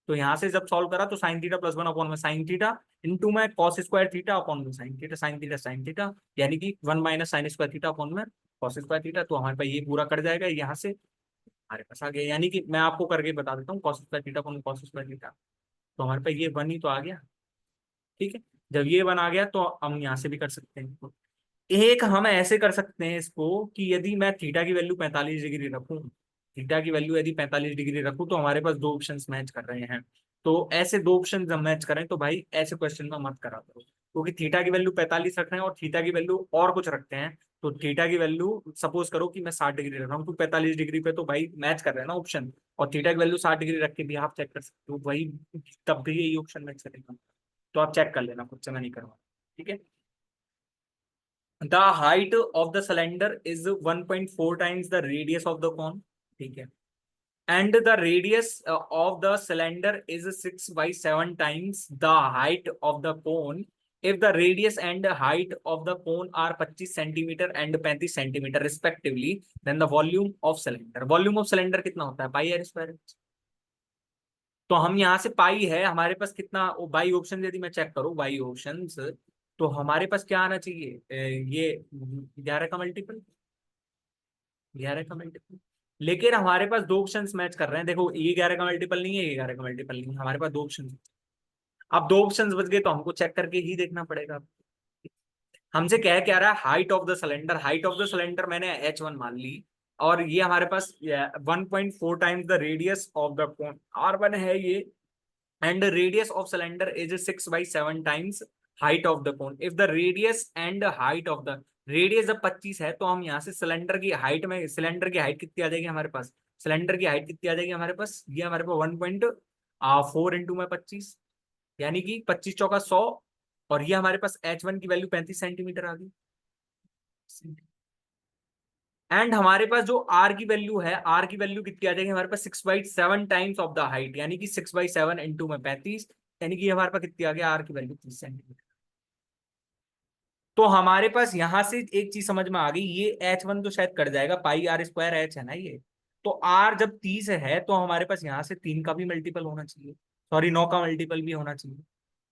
तो यहां से जब सॉल्व करा तो साइन थीटा प्लस 1/में साइन थीटा इंटू में cos² थीटा अपॉन में sine theta, sine theta sine theta, यानी कि 1 - साइन² थीटा अपॉन में कॉस स्क्वायर थीटा, तो हमारे पास ये पूरा कट जाएगा यहाँ से, हमारे पास आ गया। यानी कि मैं आपको करके बता देता हूँ, cos square theta cos square theta, तो हमारे पास ये 1 ही तो आ गया। ठीक है, जब ये 1 आ गया तो हम यहाँ से भी कर सकते हैं। एक हम ऐसे कर सकते हैं इसको कि यदि मैं थीटा की वैल्यू 45 डिग्री रखूं, थीटा की वैल्यू यदि 45 डिग्री रखूं, तो हमारे पास दो ऑप्शंस मैच कर रहे हैं। तो ऐसे दो ऑप्शन जब मैच करें तो भाई ऐसे क्वेश्चन में मत करा करो, क्योंकि थीटा की वैल्यू 45 रख रहे हैं और थीटा की वैल्यू और कुछ रखते हैं। तो थीटा की वैल्यू सपोज करो कि मैं 60 डिग्री रख रहा हूँ, तो 45 डिग्री पे तो भाई मैच कर रहे हैं ना ऑप्शन, और थीटा की वैल्यू 60 डिग्री रख के भी आप चेक कर सकते हो वही, तब भी यही ऑप्शन मैच करेगा। तो आप चेक कर लेना खुद से, मैं नहीं करवा। ठीक है, the height of the cylinder is 1.4 times the radius of the cone. ठीक है, and the radius of the cylinder is 6 by 7 times the height of the cone. If the radius and height of the cone are 25 centimeter and 35 centimeter respectively, then the volume of cylinder, volume of cylinder कितना होता है, पाई are square. तो हम यहाँ से पाई है हमारे पास कितना, बाई ऑप्शन यदि मैं चेक करूँ बाई ऑप्शन, तो हमारे पास क्या आना चाहिए, ये 11 का मल्टीपल, 11 का मल्टीपल। लेकिन हमारे पास दो ऑप्शंस मैच कर रहे हैं, देखो ये 11 का मल्टीपल नहीं है, ये 11 का मल्टीपल नहीं है, हमारे पास दो ऑप्शन। अब दो ऑप्शंस बच गए तो हमको चेक करके ही देखना पड़ेगा। हमसे कह क्या रहा है, height of the cylinder, height of the cylinder मैंने H1 मान ली, और ये हमारे पास 1.4 times the radius of the cone R1 है ये, and the radius of cylinder is 6 by 7 times height of the cone. If the radius and height of the radius जब 25 है, तो हम यहाँ से सिलेंडर की हाइट में, सिलेंडर की हाइट कितनी आ जाएगी हमारे पास, सिलेंडर की हाइट कितनी आ जाएगी हमारे पास, ये हमारे पास 1.4 इंटू में 25, यानी कि 25 चौका 100, और ये हमारे पास H1 की वैल्यू 35 सेंटीमीटर आ गई। एंड हमारे पास जो आर की वैल्यू है, आर की वैल्यू कितनी आ जाएगी हमारे पास, 6/7 टाइम्स ऑफ द हाइट, यानी कि 6/7 इंटू में 35, यानी कि हमारे पास कितनी आ गया, आर की वैल्यू 30 सेंटीमीटर। तो हमारे पास यहां से एक चीज समझ में आ गई, ये H1 तो शायद कट जाएगा, पाई आर स्क्वायर एच है ना ये, तो आर जब 30 है तो हमारे पास यहाँ से 3 का भी मल्टीपल होना चाहिए, सॉरी 9 का मल्टीपल भी होना चाहिए।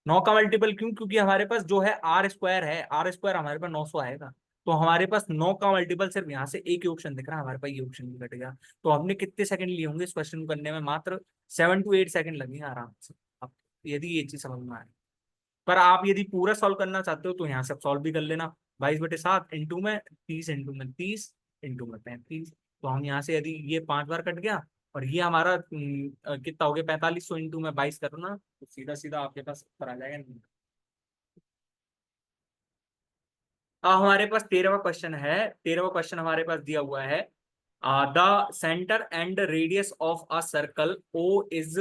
9 का मल्टीपल क्यों, क्योंकि हमारे पास जो है आर स्क्वायर है, आर स्क्वायर हमारे पास 900 आएगा, तो हमारे पास 9 का मल्टीपल सिर्फ यहाँ से एक ही ऑप्शन दिख रहा है हमारे पास, ये ऑप्शन भी कट गया। तो हमने कितने सेकंड लिए होंगे इस क्वेश्चन को करने में, मात्र 7 to 8 सेकंड लगेंगे आराम से। अब यदि ये चीज समझ में आए, पर आप यदि पूरा सॉल्व करना चाहते हो तो यहाँ से सॉल्व भी कर लेना, 22/7 इंटू में 30 इंटू में 30 इंटू में 35। तो हम यहाँ से यदि ये 5 बार कट गया, और ये हमारा कितना हो गया 4500 इंटू में 22 करो ना, तो सीधा सीधा आपके पास उत्तर आ जाएगा। अब हमारे पास 13वां क्वेश्चन है, 13वां क्वेश्चन हमारे पास दिया हुआ है, the centre and radius of a circle O is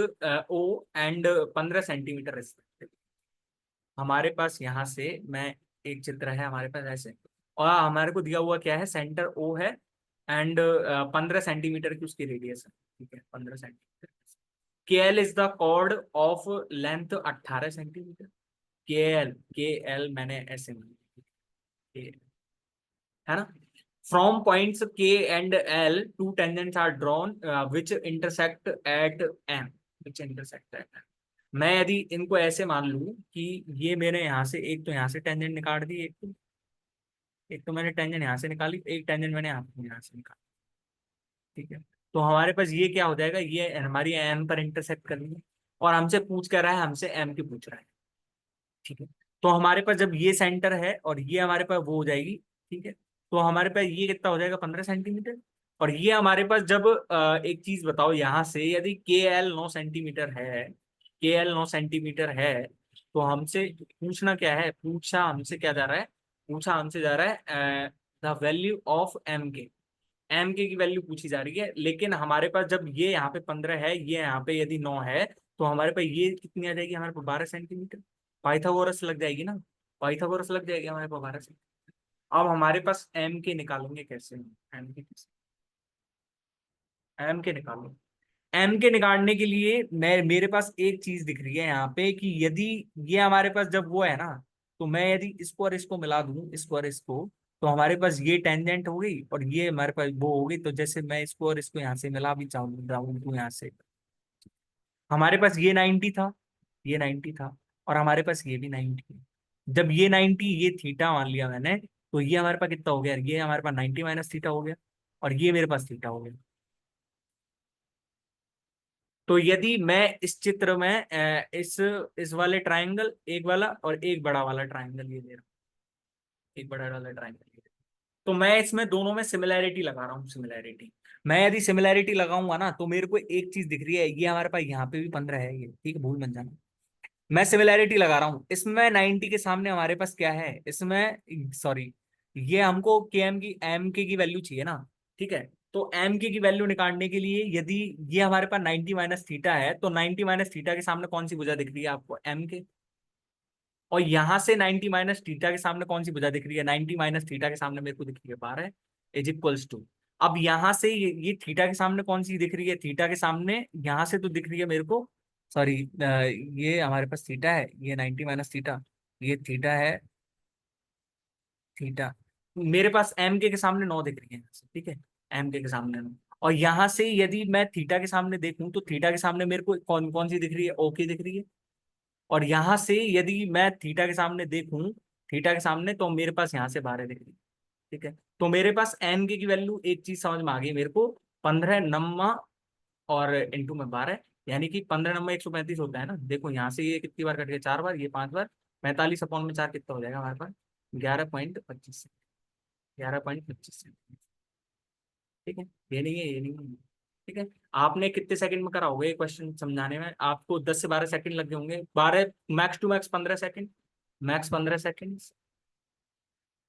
O and 15 centimetre. हमारे पास यहाँ से मैं, एक चित्र है हमारे पास ऐसे, और हमारे को दिया हुआ क्या है, सेंटर ओ है, एंड 15 सेंटीमीटर की उसकी रेडियस है। ठीक है, 15 centimetre. K L is the chord of length 18 centimetre. K L मैंने ऐसे है ना, from points K and L two tangents are drawn which intersect at M, which intersect at, मैं यदि इनको ऐसे मान लूं कि ये मेरे यहाँ से, एक तो यहाँ से टेंजेंट निकाल दी, एक तो मैंने टेंजेंट यहाँ से निकाली, एक टेंजेंट मैंने यहाँ से निकाली। ठीक है, तो हमारे पास ये क्या हो जाएगा, ये हमारी एम पर इंटरसेक्ट करनी है, और हमसे पूछ कर रहा है, हमसे एम की पूछ रहा है। ठीक है, तो हमारे पास जब ये सेंटर है और ये हमारे पास वो हो जाएगी। ठीक है, तो हमारे पास ये कितना हो जाएगा, 15 सेंटीमीटर। और ये हमारे पास जब एक चीज बताओ, यहाँ से यदि के एल 9 सेंटीमीटर है, के एल 9 सेंटीमीटर है, तो हमसे पूछना क्या है, पूछा हमसे क्या जा रहा है, पूछा हमसे जा रहा है द वैल्यू ऑफ एम के, एम के की वैल्यू पूछी जा रही है। लेकिन हमारे पास जब ये यहाँ पे 15 है, ये यहाँ पे यदि 9 है, तो हमारे पास ये कितनी आ जाएगी, हमारे पास 12 सेंटीमीटर। पाइथागोरस लग जाएगी ना, पाइथागोरस लग जाएगी हमारे पास 12 सेंटीमीटर। अब हमारे पास एम के निकालेंगे कैसे, एम के कैसे, एम के निकालो। एम के निकालने के लिए मैं, मेरे पास एक चीज दिख रही है यहाँ पे कि यदि ये हमारे पास जब वो है ना, तो मैं यदि इसको और इसको मिला दूं, इसको और इसको, तो हमारे पास ये टेंजेंट हो गई और ये हमारे पास वो हो गई। तो जैसे मैं इसको और इसको यहाँ से मिला भी चाहूँ तो यहाँ से हमारे पास ये 90 था, ये 90 था, और हमारे पास ये भी 90 है। जब ये 90, ये थीटा मान लिया मैंने, तो ये हमारे पास कितना हो गया, ये हमारे पास 90 माइनस थीटा हो गया, और ये मेरे पास थीटा हो गया। तो यदि मैं इस चित्र में इस वाले ट्राइंगल एक वाला और एक बड़ा वाला ट्राइंगल ये दे रहा हूँ, एक बड़ा वाला ट्राइंगल, तो मैं इसमें दोनों में सिमिलैरिटी लगा रहा हूँ, सिमिलैरिटी। मैं यदि सिमिलैरिटी लगाऊंगा ना तो मेरे को एक चीज दिख रही है, ये हमारे पास यहाँ पे भी 15 है, ये ठीक है, भूल मत जाना। मैं सिमिलैरिटी लगा रहा हूँ इसमें, 90 के सामने हमारे पास क्या है इसमें, सॉरी, ये हमको के एम की वैल्यू चाहिए ना, ठीक है। तो एम के की वैल्यू निकालने के लिए यदि ये हमारे पास 90 माइनस थीटा है, तो 90 माइनस थीटा के सामने कौन सी भुजा दिख रही है आपको, एम के। और यहां से 90 माइनस थीटा के सामने कौन सी भुजा दिख रही है, 90 माइनस थीटा के सामने मेरे को दिख रही है 12 इज इक्वल्स टू। अब यहां से ये थीटा के सामने कौन सी दिख रही है, थीटा के सामने यहां से तो दिख रही है मेरे को, सॉरी, ये हमारे पास थीटा है, ये 90 माइनस थीटा, ये थीटा है, थीटा, मेरे पास एम के सामने 9 दिख रही है यहाँ से, ठीक है, एम के सामने 9। और यहां से यदि मैं थीटा के सामने देखूं तो थीटा के सामने मेरे को कौन कौन सी दिख रही है, ओके दिख रही है। और यहां से यदि मैं थीटा के सामने देखूं, थीटा के सामने, तो मेरे पास यहाँ से 12 दिख रही है, ठीक है। तो मेरे पास एन के की वैल्यू एक चीज समझ में आ गई मेरे को, 15 नम्मा और इंटू में 12, यानी कि 15 नम्मा 135 होता है ना, देखो यहाँ से ये कितनी बार कट गया, 4 बार, ये 5 बार, 45 अपॉन में 4 कितना हो जाएगा हमारे पास, 11.25, 11.25, ठीक है। ये नहीं है, ये नहीं है, ठीक है। आपने कितने सेकंड में करा होगा ये क्वेश्चन समझाने में, आपको 10 से 12 सेकंड लगे होंगे, 12 max to max 15 second, max 15 second.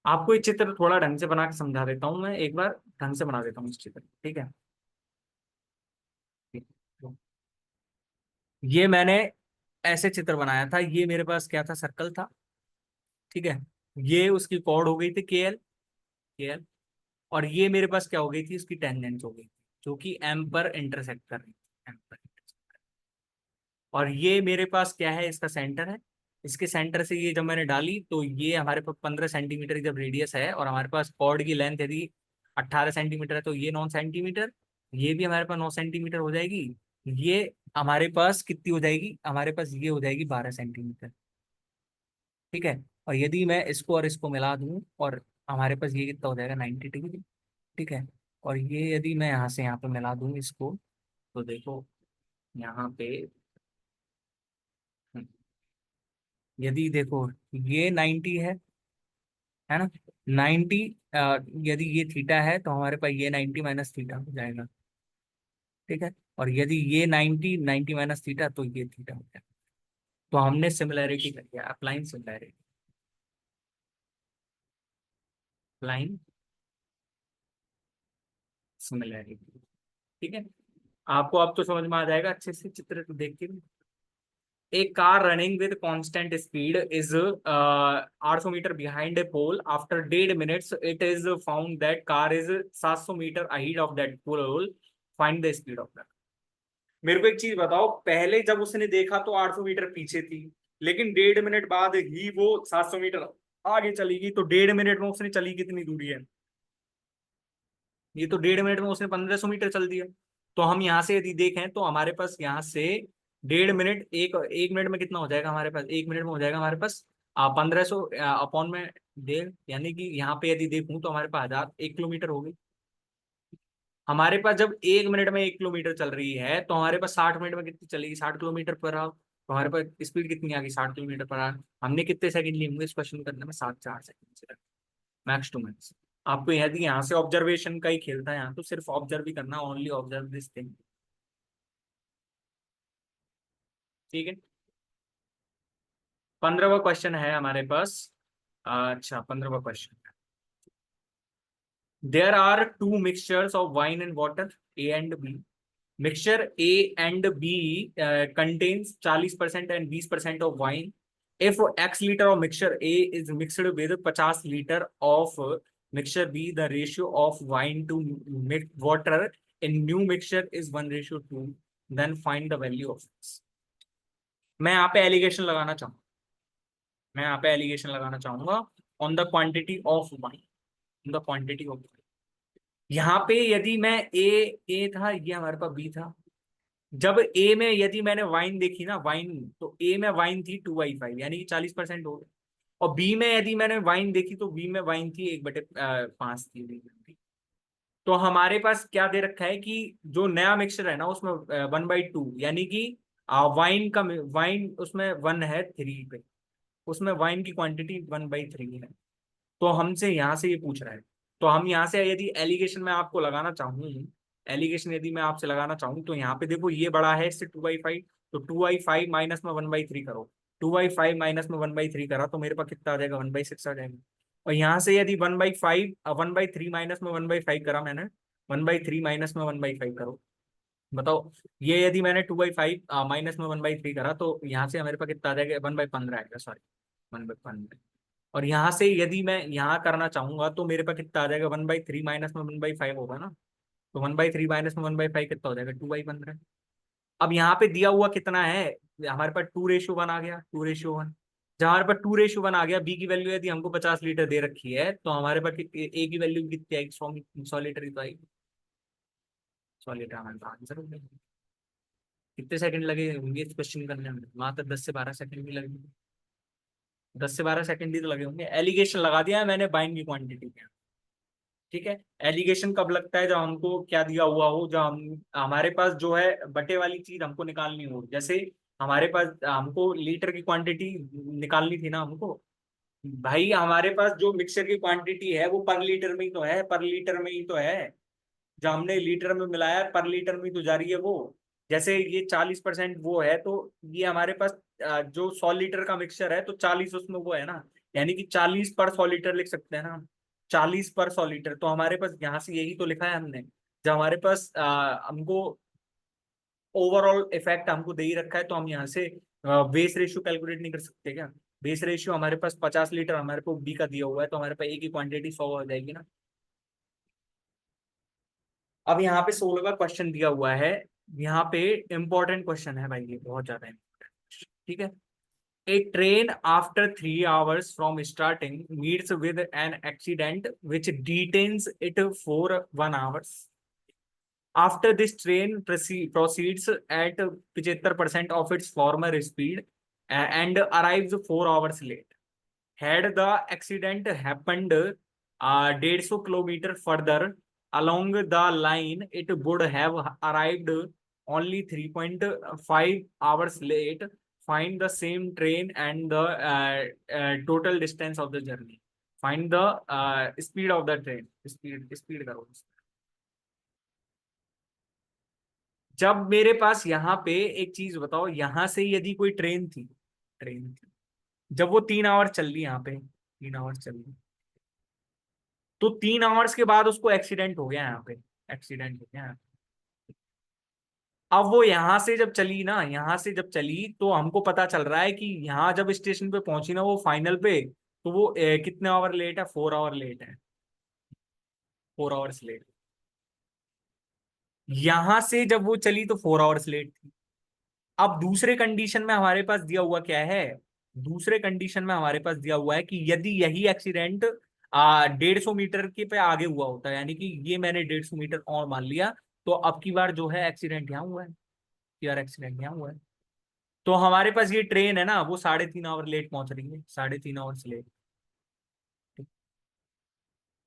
आपको ये चित्र थोड़ा ढंग से बना के समझा देता हूँ, मैं एक बार ढंग से बना देता हूँ इस चित्र, ठीक है। ये मैंने ऐसे चित्र बनाया था, ये मेरे पास क्या था, सर्कल था, ठीक है। ये उसकी कॉर्ड हो गई थी के एल, के एल, और ये मेरे पास क्या हो गई थी, उसकी टेंजेंट हो गई थी, जो कि एम पर इंटरसेक्ट कर रही थी, एम पर। और ये मेरे पास क्या है, इसका सेंटर है, इसके सेंटर से ये जब मैंने डाली तो ये हमारे पास 15 सेंटीमीटर जब रेडियस है, और हमारे पास कॉर्ड की लेंथ यदि 18 सेंटीमीटर है, तो ये 9 सेंटीमीटर, ये भी हमारे पास 9 सेंटीमीटर हो जाएगी, ये हमारे पास कितनी हो जाएगी, हमारे पास ये हो जाएगी 12 सेंटीमीटर, ठीक है। और यदि मैं इसको और इसको मिला दूं, और हमारे पास ये कितना हो जाएगा, 90 डिग्री, ठीक है। और ये यदि मैं यहाँ से यहाँ पे मिला दूं इसको, तो देखो यहाँ पे, यदि देखो ये 90 है ना, 90, यदि ये थीटा है तो हमारे पास ये 90 माइनस थीटा हो जाएगा, ठीक है। और यदि ये 90, 90 माइनस थीटा, तो ये थीटा हो जाएगा। तो हमने सिमिलैरिटी कर दिया, अप्लाइंग सिमिलैरिटी, अप्लाइंग सिमिलैरिटी, ठीक है। आपको अब तो समझ में आ जाएगा अच्छे से चित्र को देख के। A car running with constant speed is 800 metre behind a pole. After 1.5 minutes, it is found that car is 700 metre ahead of that pole. Find the speed of that. मेरे को एक चीज बताओ, पहले जब उसने देखा तो 800 मीटर पीछे थी, लेकिन 1.5 मिनट बाद ही वो 700 मीटर आगे चली गई, तो 1.5 मिनट में उसने चली कितनी दूरी है, ये तो 1.5 मिनट में उसने 1500 मीटर चल दिया। तो हम यहाँ से यदि देखें तो हमारे पास यहाँ से 1.5 मिनट, एक एक मिनट में कितना हो जाएगा हमारे पास, एक मिनट में हो जाएगा हमारे पास 1500 अपॉन में 1.5, यानी कि यहाँ पे यदि देखूं तो हमारे पास 1000, 1 किलोमीटर हो गई। हमारे पास जब 1 मिनट में 1 किलोमीटर चल रही है, तो हमारे पास 60 मिनट में कितनी चलेगी, 60 किलोमीटर पर आवर। तो हमारे पास स्पीड कितनी आ गई, 60 किलोमीटर पर आवर। हमने कितने सेकंड लिए होंगे इस क्वेश्चन करने में, 7, 4 सेकंड, मैक्स टू मैक्स। आपको यदि यहाँ से ऑब्जर्वेशन का ही खेलता है, यहाँ तो सिर्फ ऑब्जर्व ही करना, ओनली ऑब्जर्व दिस थिंग, ठीक है। 15वां क्वेश्चन है हमारे पास, अच्छा 15वां question, there are two mixtures of wine and water, A and B. Mixture A and B contains 40% and 20% of wine. If x litre of mixture A is mixed with 50 litre of mixture B, the ratio of wine to water in new mixture is 1:2, then find the value of x। मैं यहाँ पे allegation लगाना चाहूंगा, मैं यहाँ पे allegation लगाना चाहूंगा on the quantity of wine, on the quantity of. यहाँ पे यदि मैं ए था, ये हमारे पास बी था। जब ए में यदि मैंने वाइन देखी ना, वाइन, तो ए में वाइन थी 2/5, यानी कि 40% हो गया। और बी में यदि मैंने वाइन देखी तो बी में वाइन थी 1/5 थी बी में भी। तो हमारे पास क्या दे रखा है कि जो नया मिक्सचर है ना उसमें 1/2, यानी कि वाइन का वाइन उसमें 1 है 3 पे, उसमें वाइन की क्वांटिटी 1/3 है। तो हमसे यहाँ से ये पूछ रहा है। तो हम यहाँ से यदि एलिगेशन में आपको लगाना चाहूँ, एलिगेशन यदि मैं आपसे लगाना चाहूँ तो यहाँ पे देखो ये बड़ा है इससे 2/5, तो 2/5 माइनस में 1/3 करो। 2/5 माइनस में 1/3 करा तो मेरे पास कितना आ जाएगा, 1/6 आ जाएगा। और यहाँ से यदि 1/3 माइनस में 1/5 करा मैंने, 1/3 माइनस में 1/5 करो, बताओ। ये यदि मैंने 2/5 माइनस में 1/3 करा तो यहाँ से मेरे पास कितना आ जाएगा, 1/15 आएगा, सॉरी 1/15। और यहाँ से यदि मैं यहाँ करना चाहूंगा तो मेरे पास कितना आ जाएगा, 1/3 माइनस में 1/5 होगा ना। तो 1/3 माइनस में 1/5 कितना हो जाएगा, 2/15। अब यहाँ पे दिया हुआ कितना है, हमारे पास 2:1 आ गया, 2:1। जब हमारे पास 2:1 आ गया, बी की वैल्यू यदि हमको 50 लीटर दे रखी है तो हमारे पास ए की वैल्यू कितनी आएगी, 100 लीटर ही तो आएगी। 100 लीटर हमारे आंसर हो गया। कितने सेकंड लगे होंगे इस क्वेश्चन करने में, मात्र 10 से 12 सेकंड भी लगे। 10 से 12 सेकंड ही तो लगे होंगे। एलिगेशन लगा दिया है मैंने बाइंग की क्वांटिटी के। ठीक है। एलिगेशन कब लगता है, जब हमको क्या दिया हुआ हो, जब हम हमारे पास जो है बटे वाली चीज हमको निकालनी हो। जैसे हमारे पास हमको लीटर की क्वांटिटी निकालनी थी ना हमको, भाई हमारे पास जो मिक्सचर की क्वांटिटी है वो पर लीटर में ही तो है, पर लीटर में ही तो है। जो हमने लीटर में मिलाया है पर लीटर में ही तो जा रही है वो। जैसे ये 40% वो है तो ये हमारे पास जो 100 लीटर का मिक्सचर है तो 40 उसमें वो है ना, यानी कि 40/100 लीटर लिख सकते हैं ना हम। 40/100 लीटर, तो हमारे पास यहाँ से यही तो लिखा है हमने। जब हमारे पास हमको ओवरऑल इफेक्ट हमको दे ही रखा है तो हम यहाँ से बेस रेशियो कैलकुलेट नहीं कर सकते क्या। बेस रेशियो हमारे पास 50 लीटर हमारे को बी का दिया हुआ है तो हमारे पास ए की क्वांटिटी 100 हो जाएगी ना। अब यहाँ पे 16वां क्वेश्चन दिया हुआ है। यहाँ पे इंपॉर्टेंट क्वेश्चन है भाई, ये बहुत ज्यादा important। ठीक है। A train after 3 hours from starting meets with an accident which detains it for 1 hour। After this train proceeds at 75% of its former speed and arrives 4 hours late. Had the accident happened 150 kilometer further along the line, it would have arrived only 3.5 hours late. Find the same train and the total distance of the journey. Find the speed of the train. Speed करो। जब मेरे पास यहाँ पे एक चीज बताओ, यहाँ से यदि कोई ट्रेन थी, जब वो 3 आवर चल रही, यहाँ पे 3 आवर चल रही, तो 3 आवर्स के बाद उसको एक्सीडेंट हो गया यहाँ पे, एक्सीडेंट हो गया। अब वो यहाँ से जब चली ना, यहाँ से जब चली तो हमको पता चल रहा है कि यहाँ जब स्टेशन पे पहुंची ना वो फाइनल पे, तो वो कितने आवर लेट है, 4 आवर लेट है, 4 आवर्स लेट। यहाँ से जब वो चली तो 4 आवर्स लेट थी। अब दूसरे कंडीशन में हमारे पास दिया हुआ क्या है, दूसरे कंडीशन में हमारे पास दिया हुआ है कि यदि यही एक्सीडेंट 150 मीटर के पे आगे हुआ होता है, यानी कि ये मैंने 150 मीटर और मान लिया, तो अब की बार जो है एक्सीडेंट यहाँ हुआ है, यार एक्सीडेंट यहाँ हुआ है। तो हमारे पास ये ट्रेन है ना वो 3.5 आवर लेट पहुंच रही है, 3.5 आवर से लेट।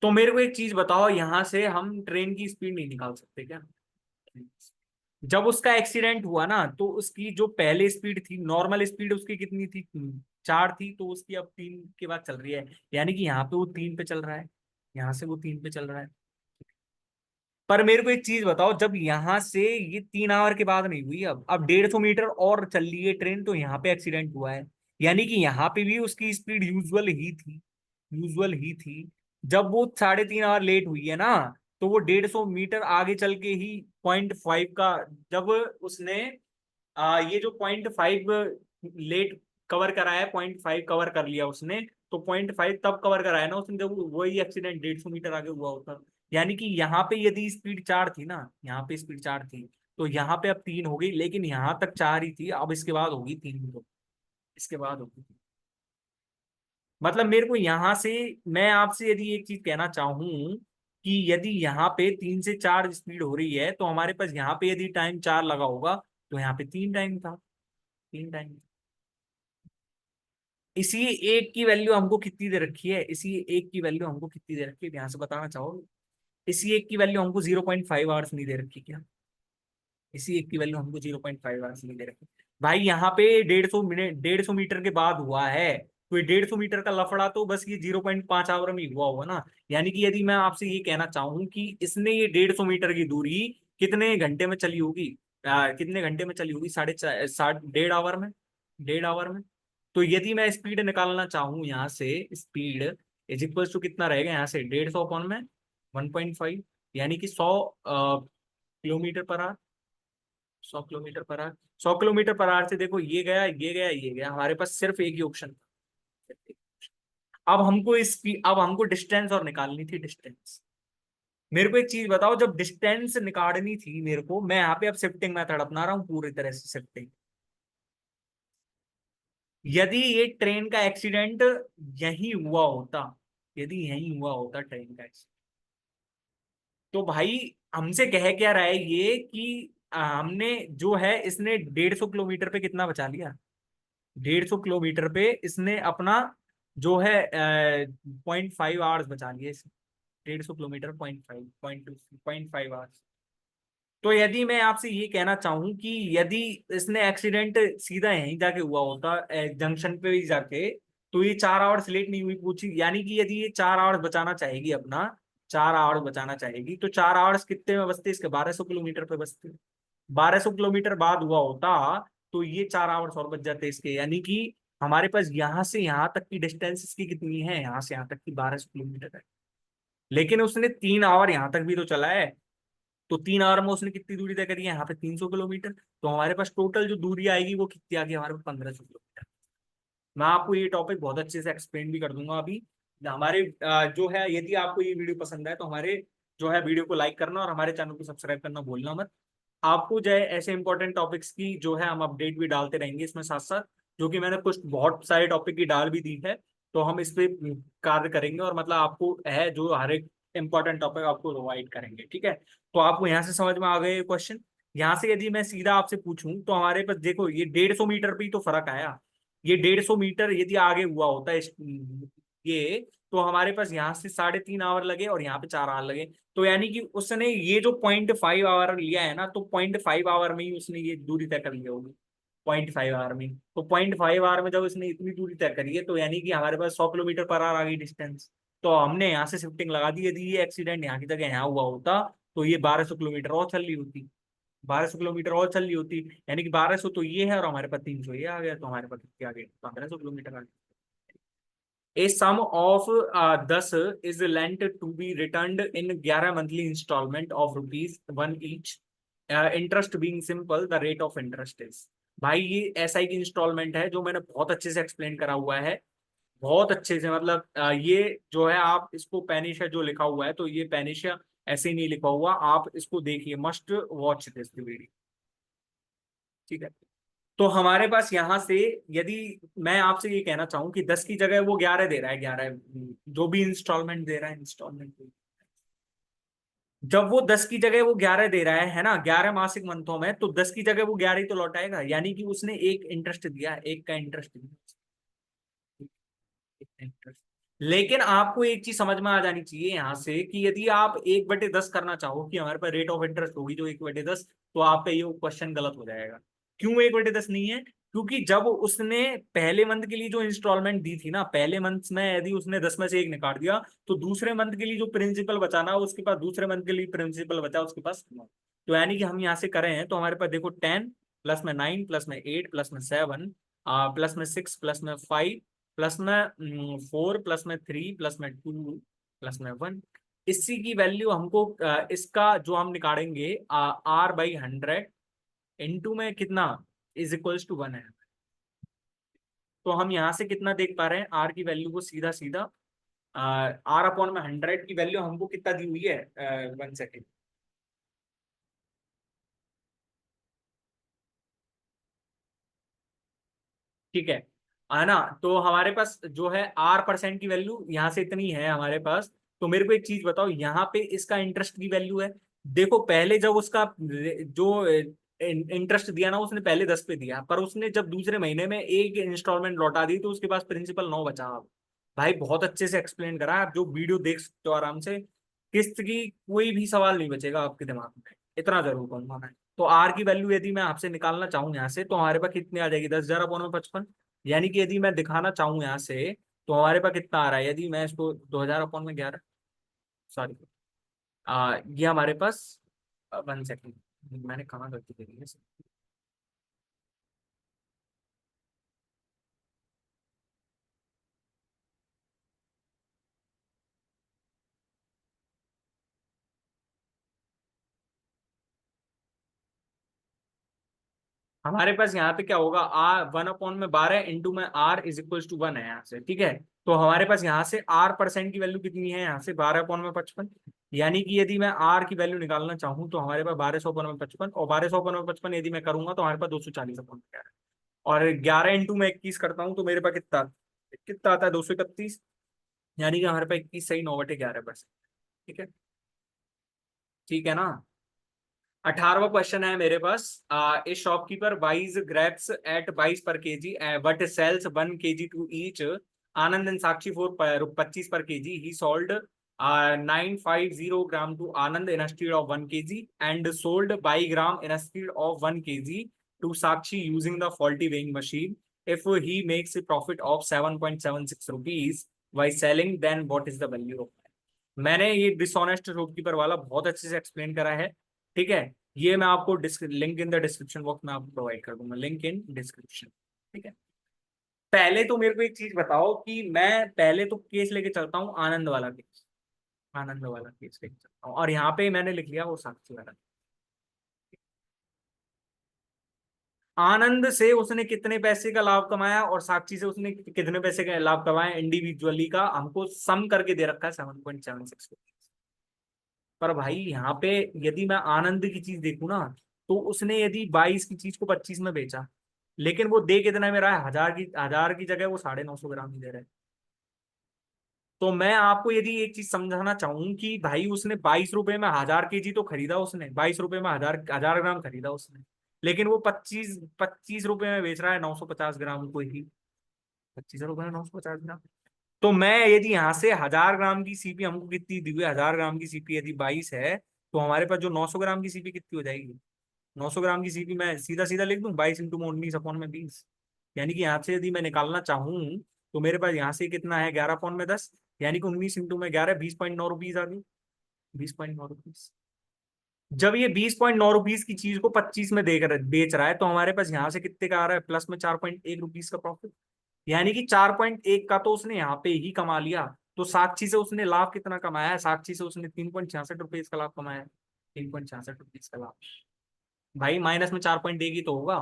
तो मेरे को एक चीज बताओ, यहाँ से हम ट्रेन की स्पीड नहीं निकाल सकते क्या। जब उसका एक्सीडेंट हुआ ना तो उसकी जो पहले स्पीड थी, नॉर्मल स्पीड उसकी कितनी थी, 4 थी, तो उसकी अब 3 के बाद चल रही है, यानी कि यहाँ पे वो 3 पे चल रहा है, यहाँ से वो 3 पे चल रहा है। पर मेरे को एक चीज बताओ, जब यहाँ से ये 3 आवर के बाद नहीं हुई, अब 150 मीटर और चल रही है ट्रेन तो यहाँ पे एक्सीडेंट हुआ है, यानी कि यहाँ पे भी उसकी स्पीड यूजुअल ही थी, यूजुअल ही थी। जब वो 3.5 आवर लेट हुई है ना, तो वो 150 मीटर आगे चल के ही 0.5 का, जब उसने ये जो 0.5 लेट कवर कराया, 0.5 कवर कर लिया उसने, तो 0.5 तब कवर कराया ना उसने जब वही एक्सीडेंट 150 मीटर आगे हुआ होता। यानी कि यहाँ पे यदि स्पीड 4 थी ना, यहाँ पे स्पीड 4 थी, तो यहाँ पे अब 3 हो गई, लेकिन यहाँ तक 4 ही थी, अब इसके बाद होगी 3, तो इसके बाद होगी। मतलब मेरे को यहाँ से, मैं आपसे यदि एक चीज कहना चाहूँ कि यदि यहाँ पे 3 से 4 स्पीड हो रही है तो हमारे पास यहाँ पे यदि टाइम 4 लगा होगा तो यहाँ पे 3 टाइम था, 3 टाइम। इसी एक की वैल्यू हमको कितनी दे रखी है, इसी एक की वैल्यू हमको कितनी दे रखी है ध्यान से बताना चाहोगे? इसी एक की वैल्यू हमको 0.5 आवर्स नहीं दे रखी क्या? इसी एक की वैल्यू हमको 0.5 आवर्स नहीं दे रखी भाई। यहाँ पे 150 मिनट 150 मीटर के बाद हुआ है, तो ये 150 मीटर का लफड़ा तो बस ये 0.5 आवर में ही हुआ होगा ना। यानी कि यदि मैं आपसे ये कहना चाहूँ कि इसने ये 150 मीटर की दूरी कितने घंटे में चली होगी, कितने घंटे में चली होगी, 1.5 1.5 आवर में, 1.5 आवर में। तो यदि मैं स्पीड निकालना चाहूँ यहाँ से, स्पीड इज इक्वल टू कितना रहेगा यहाँ से, 150 अपॉन में 1.5, यानी कि 100 kilometre per hour. 100 kilometre per hour, 100 kilometre per hour से देखो ये गया ये गया ये गया, हमारे पास सिर्फ एक ही ऑप्शन। अब हमको डिस्टेंस और निकालनी थी, डिस्टेंस। मेरे को एक चीज बताओ, जब डिस्टेंस निकालनी थी मेरे को, मैं यहाँ पे अब शिफ्टिंग मेथड अपना रहा हूँ पूरी तरह से, शिफ्टिंग। यदि ये ट्रेन का एक्सीडेंट यही हुआ होता, यदि यही हुआ होता ट्रेन का एक्सीडेंट, तो भाई हमसे कह क्या रहा है ये कि हमने जो है, इसने 150 किलोमीटर पे कितना बचा लिया, 150 किलोमीटर पे इसने अपना जो है 0.5 आवर्स बचा लिए इसने। 150 किलोमीटर 0.5 0.2 0.5 आवर्स। तो यदि मैं आपसे ये कहना चाहूं कि यदि इसने एक्सीडेंट सीधा यहीं जाके हुआ होता, जंक्शन पे ही जाके, तो ये 4 आवर्स लेट नहीं हुई पूछी, यानी कि यदि ये 4 आवर्स बचाना चाहेगी अपना, 4 आवर्स बचाना चाहेगी, तो 4 आवर्स कितने में बचते, इसके 1200 किलोमीटर पे बचते। 1200 किलोमीटर बाद हुआ होता तो ये 4 आवर्स और बच जाते इसके, यानी कि हमारे पास यहां से यहां तक की डिस्टेंस इसकी कितनी है, यहां से यहां तक की 1200 किलोमीटर है। लेकिन उसने 3 आवर यहां तक भी तो चला है, तो 3 आवर में उसने कितनी दूरी तय करी है, यहाँ पे 300 किलोमीटर। तो हमारे पास टोटल जो दूरी आएगी वो कितनी आ गई हमारे पास, 1500 किलोमीटर। मैं आपको ये टॉपिक बहुत अच्छे से एक्सप्लेन भी कर दूंगा अभी। हमारे जो है, यदि आपको ये वीडियो पसंद है तो हमारे जो है वीडियो को लाइक करना और हमारे चैनल को सब्सक्राइब करना भूलना मत। आपको जो है ऐसे इंपॉर्टेंट टॉपिक्स की जो है हम अपडेट भी डालते रहेंगे इसमें साथ साथ, जो कि मैंने कुछ बहुत सारे टॉपिक की डाल भी दी है। तो हम इस पे कार्य करेंगे और मतलब आपको है जो हर एक इंपॉर्टेंट टॉपिक आपको प्रोवाइड करेंगे, ठीक है। तो आपको यहाँ से समझ में आ गए क्वेश्चन। यहाँ से यदि मैं सीधा आपसे पूछूं तो हमारे पास देखो ये 150 मीटर पे ही तो फर्क आया। ये 150 मीटर यदि आगे हुआ होता है ये, तो हमारे पास यहाँ से 3.5 आवर लगे और यहाँ पे 4 आवर लगे। तो यानी कि उसने ये जो 0.5 आवर लिया है ना, तो 0.5 आवर में ही उसने ये दूरी तय कर ली होगी, 0.5 आवर में। तो 0.5 आवर में जब उसने इतनी दूरी तय करी है, तो यानी कि हमारे पास 100 किलोमीटर पर आवर आ गई डिस्टेंस। तो हमने यहाँ से शिफ्टिंग लगा दी, यदि ये एक्सीडेंट यहाँ की जगह यहाँ हुआ होता तो ये 1200 किलोमीटर और चल रही होती, 1200 किलोमीटर और चल रही होती, यानी कि 1200 तो ये है और हमारे पास 300 ये आ गया, तो हमारे पास क्या आ गया, 1500 किलोमीटर आ गया। A sum of 10 is lent to be returned in 11 monthly installment of rupees 1 each. Interest being simple, the rate of interest is। भाई ये एसआई की इंस्टॉलमेंट है जो मैंने बहुत अच्छे से एक्सप्लेन करा हुआ है, बहुत अच्छे से। मतलब ये जो है, आप इसको पेनिशा जो लिखा हुआ है, तो ये पेनिशा ऐसे ही नहीं लिखा हुआ, आप इसको देखिए, मस्ट वॉच दिस वीडियो, ठीक है। तो हमारे पास यहां से, यदि मैं आपसे ये कहना चाहूं कि 10 की जगह वो 11 दे रहा है, 11 जो भी इंस्टॉलमेंट दे रहा है, इंस्टॉलमेंट जब वो 10 की जगह वो 11 दे रहा है ना, 11 मासिक मंथों में, तो 10 की जगह वो 11 ही तो लौटाएगा, यानी कि उसने एक इंटरेस्ट दिया, एक का इंटरेस्ट दिया। लेकिन आपको एक चीज समझ में आ जानी चाहिए यहाँ से कि यदि आप 1/10 करना चाहो कि हमारे पास रेट ऑफ इंटरेस्ट होगी जो 1/10, तो आपका ये क्वेश्चन गलत हो जाएगा। क्यों 1/10 नहीं है? क्योंकि जब उसने पहले मंथ के लिए जो इंस्टॉलमेंट दी थी ना, पहले मंथ में यदि उसने 10 में से एक निकाल दिया, तो दूसरे मंथ के लिए जो प्रिंसिपल बचा ना उसके पास, दूसरे मंथ के लिए प्रिंसिपल बचा उसके पास 9। तो यानी कि हम यहाँ से करें हैं तो हमारे पास देखो 10 प्लस में 9 प्लस में 8 प्लस में 7 प्लस में 6 प्लस में 5 प्लस में 4 प्लस में 3 प्लस में 2 प्लस में 1। इसी की वैल्यू हमको इसका जो हम निकालेंगे R/100 इंटू में कितना इज इक्वल्स टू 1 है। तो हम यहाँ से कितना देख पा रहे हैं, आर की वैल्यू को सीधा सीधा, R/100 की वैल्यू हमको कितना दी हुई है, 1 सेकेंड, ठीक है ना। तो हमारे पास जो है R% की वैल्यू यहाँ से इतनी है हमारे पास। तो मेरे को एक चीज बताओ, यहाँ पे इसका इंटरेस्ट की वैल्यू है। देखो पहले जब उसका जो इंटरेस्ट दिया ना उसने पहले 10 पे दिया, पर उसने जब दूसरे महीने में एक इंस्टॉलमेंट लौटा दी तो उसके पास प्रिंसिपल 9 बचा। अब भाई बहुत अच्छे से एक्सप्लेन करा, आप जो वीडियो देख सकते हो आराम से, किस्त की कोई भी सवाल नहीं बचेगा आपके दिमाग में, इतना जरूर कहूंगा मैं। तो आर की वैल्यू यदि मैं आपसे निकालना चाहूँ यहाँ से, तो हमारे पास कितनी आ जाएगी, 10,000 अपॉन में 55। यानी कि यदि मैं दिखाना चाहूँ यहाँ से, तो हमारे पास कितना आ रहा है, यदि मैं इसको 2,000 अपॉन में 11, सॉरी, ये हमारे पास, 1 सेकंड, मैंने कहाँ गलती करी है। हमारे पास यहाँ पे क्या होगा, आर 1/12 इंटू में आर इज इक्वल टू 1 है यहाँ से, ठीक है। तो हमारे पास यहाँ से आर परसेंट की वैल्यू कितनी है, यहाँ से 12/55। यानी कि यदि मैं आर की वैल्यू निकालना चाहूँ तो हमारे पास 1200/55, और 1200/55 यदि मैं करूंगा तो हमारे पास 240/11, और 11 इंटू में 21 करता हूँ तो मेरे पास कितना कितना आता है, 231। यानी कि हमारे पास 21 सही 9/11%। ठीक है, ठीक है ना। 18वां क्वेश्चन है मेरे पास, a shopkeeper buys grapes at 22 per kg but sells 1 kg to each Anand and Sakshi for 25 per kg. He sold 950 gram to Anand instead of 1 kg and sold 22 gram instead of 1 kg to Sakshi using the faulty weighing machine. If he makes a profit of 7.76 rupees by selling, then what is the value of. मैंने ये dishonest shopkeeper वाला बहुत अच्छे से explain करा है, ठीक है। ये मैं आपको link in the description box में आपको प्रोवाइड कर दूंगा, लिंक इन डिस्क्रिप्शन, ठीक है। पहले तो मेरे को एक चीज बताओ कि मैं पहले तो केस लेके चलता हूँ आनंद वाला केस, आनंद वाला केस लेके चलता हूँ, और यहाँ पे मैंने लिख लिया वो साक्षी वाला। आनंद से उसने कितने पैसे का लाभ कमाया और साक्षी से उसने कितने पैसे का लाभ कमाया इंडिविजुअली का हमको सम करके दे रखा है 7.76। पर भाई यहाँ पे यदि मैं आनंद की चीज देखूं ना, तो उसने यदि 22 की चीज को 25 में बेचा, लेकिन वो दे कितना में रहा है, 1000 की जगह वो 950 ग्राम ही दे रहा है। तो मैं आपको यदि एक चीज समझाना चाहूँ कि भाई उसने 22 रुपए में 1000 केजी तो खरीदा, उसने 22 रुपए में 1000 ग्राम खरीदा उसने, लेकिन वो 25 रुपए में बेच रहा है 950 ग्राम को ही, 25 रुपए में 950 ग्राम। तो मैं यदि यहाँ से 1000 ग्राम की सीपी हमको कितनी दी हुई है, 1000 ग्राम की सीपी यदि 22 है, तो हमारे पास जो 900 ग्राम की सीपी कितनी हो जाएगी, 900 ग्राम की सीपी मैं सीधा सीधा लिख दूं 22 इंटू 19/20। यानी कि यहाँ से यदि मैं निकालना चाहूँ, तो मेरे पास यहाँ से कितना है, 11/10, यानी कि 19 इंटू में 11, 20.9 रुपीज आ गई, 20.9 रुपीज। जब ये 20.9 रुपीज की चीज को 25 में देकर बेच रहा है, तो हमारे पास यहाँ से कितने का आ रहा है, प्लस में 4.1 रुपीज का प्रॉफिट। यानी कि 4.1 का तो उसने यहाँ पे ही कमा लिया। तो साक्षी से उसने लाभ कितना कमाया है, साक्षी से उसने 3.66 रुपीज का लाभ कमाया है, 3.66 रुपीज का लाभ। भाई माइनस में 4.1 ही तो होगा।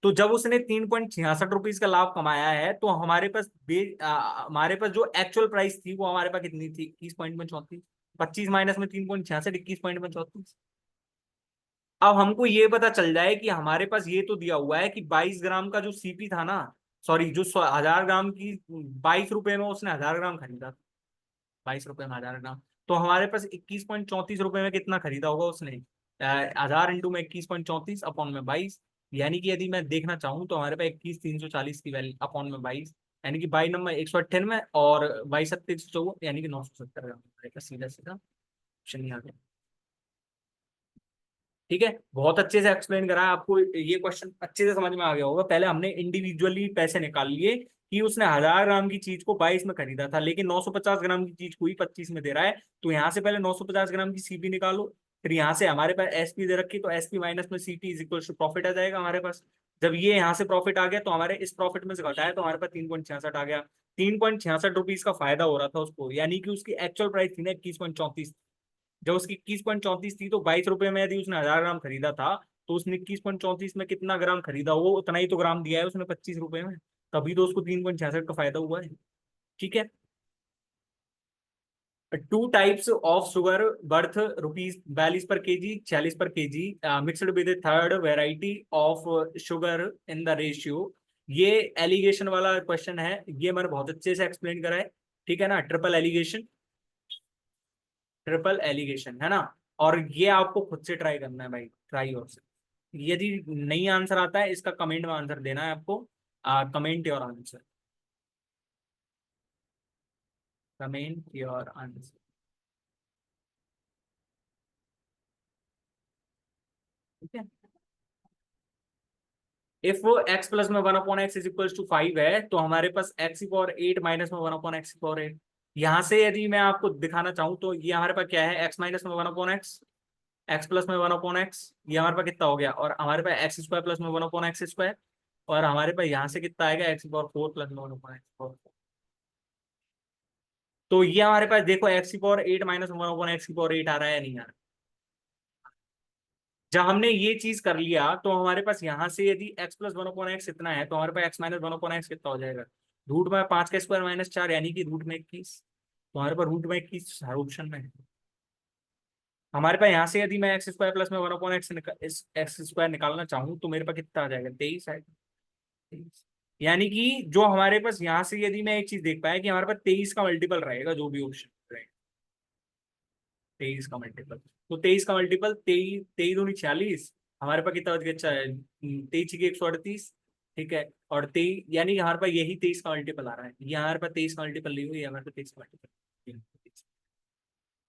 तो जब उसने 3.66 रुपीज का लाभ कमाया है, तो हमारे पास जो एक्चुअल प्राइस थी वो हमारे पास कितनी थी, 21.34। 25 माइनस में 3.66, 21.34। अब हमको ये पता चल जाए कि हमारे पास ये तो दिया हुआ है कि 22 ग्राम का जो सीपी था ना, सॉरी जो 1000 ग्राम की, 22 रुपए में उसने 1000 ग्राम खरीदा, 22 रुपए में 1000 ग्राम। तो हमारे पास 21.34 रुपए में कितना खरीदा होगा उसने, 1000 इंटू में 21.34 अपॉन में 22। यानी कि यदि मैं देखना चाहूँ तो हमारे पास 21,340 की वैल्यू अपॉन में 22, यानी कि 22 नंबर 198 और 22 7 154, यानी कि 970 ग्राम सीधा सीधा ऑप्शन ही आ गया। ठीक है, बहुत अच्छे से एक्सप्लेन करा है आपको, ये क्वेश्चन अच्छे से समझ में आ गया होगा। पहले हमने इंडिविजुअली पैसे निकाल लिए कि उसने 1000 ग्राम की चीज को 22 में खरीदा था, लेकिन 950 ग्राम की चीज को ही 25 में दे रहा है। तो यहाँ से पहले 950 ग्राम की सीपी निकालो, फिर यहाँ से हमारे पास एसपी दे रखी, तो एसपी माइनस में CP is equal to profit आ जाएगा हमारे पास। जब ये यहाँ से प्रॉफिट आ गया तो हमारे इस प्रॉफिट में से घटाया तो हमारे पास 3.66 आ गया। 3.66 रुपीज का फायदा हो रहा था उसको, यानी कि उसकी एक्चुअल प्राइस थी ना 21.34। जब उसकी 21.34 थी, तो 22 रुपए में यदि उसने 1000 ग्राम खरीदा था, तो उसने 21.34 में कितना ग्राम खरीदा, वो उतना ही तो ग्राम दिया है उसने 25 रुपए में, तभी तो उसको 3.66 का फायदा हुआ है। ठीक है। Two types of sugar birth ₹42 पर केजी, 46 पर KG, mixed with third variety of sugar in the ratio. ये एलिगेशन वाला क्वेश्चन है, ये मैंने बहुत अच्छे से एक्सप्लेन करा है, ठीक है ना। ट्रिपल एलिगेशन, ट्रिपल एलिगेशन है ना। और ये आपको खुद से ट्राई करना है भाई, ट्राई और से। यदि नहीं आंसर आता है इसका कमेंट में आंसर देना है आपको। Comment your answer, comment your answer. ठीक है। इफ वो x प्लस में 1/x इज इक्वल टू 5 है, तो हमारे पास x⁴ 8 माइनस में 1/x⁴8। यहां से यदि मैं आपको दिखाना चाहूँ तो ये हमारे पास क्या है, x माइनस में 1/x, x प्लस में 1/x, ये हमारे पास कितना हो गया, और हमारे पास x² प्लस में 1/x², और हमारे पास यहाँ से कितना आएगा x⁴ प्लस में 1/x4। तो ये हमारे पास देखो x⁴ 8 माइनस 1/x⁴8 आ रहा है या नहीं आ रहा। जब हमने ये चीज कर लिया तो हमारे पास यहाँ से यदि x प्लस 1/x इतना है, तो हमारे पास x माइनस 1/x कितना हो जाएगा, रूट में 5 का स्क्वायर माइनस 4 यानी कि रूट में 21। तो हमारे पास रूट में 21 हर ऑप्शन में है। हमारे पास यहाँ से यदि मैं x² प्लस में 1/x x² निकालना चाहूँ तो मेरे पास कितना आ जाएगा, 23 आएगा। 23। यानी कि जो हमारे पास यहाँ से यदि मैं एक चीज देख पाया कि हमारे पास 23 का मल्टीपल रहेगा जो भी ऑप्शन रहेगा। 23 का मल्टीपल, तो 23 का मल्टीपल 23, 23×2 = 46। हमारे पास कितना बच गया, 23×138। ठीक है, और 23 यानी कि हमारे पास यही 23 का मल्टीपल आ रहा है, ये हमारे पास 23 का मल्टीपल नहीं हुई, हमारे पास 23 का मल्टीपल।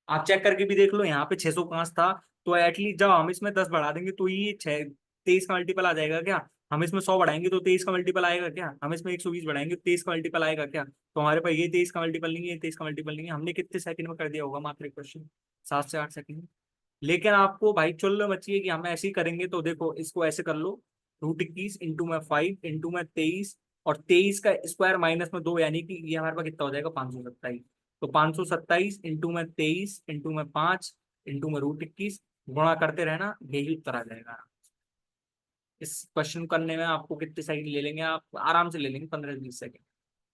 आप चेक करके भी देख लो, यहाँ पे 605 था, तो एटलीस्ट जब हम इसमें 10 बढ़ा देंगे तो ये 23 का मल्टीपल आ जाएगा क्या। हम इसमें 100 बढ़ाएंगे तो 23 का मल्टीपल आएगा क्या, हम इसमें 120 बढ़ाएंगे तो 23 का मल्टीपल आएगा क्या। तो हमारे पास ये 23 का मल्टीपल नहीं है, 23 का मल्टीपल नहीं है। हमने कितने सेकंड में कर दिया होगा, मात्र एक क्वेश्चन 7 से 8 सेकंड में। लेकिन आपको भाई चुल्ल मची है कि हम ऐसे ही करेंगे, तो देखो इसको ऐसे कर लो, √21 इंटू में 5 इंटू में 23, और 23 का स्क्वायर माइनस में 2 यानी कि ये हमारे पास कितना हो जाएगा, 527। तो 527 इंटू में 23 इंटू में 5 इंटू में √21 गुणा करते रहना, यही उत्तर आ जाएगा। इस क्वेश्चन करने में आपको कितने सेकंड ले लेंगे, आप आराम से ले लेंगे 15 से 20 सेकंड।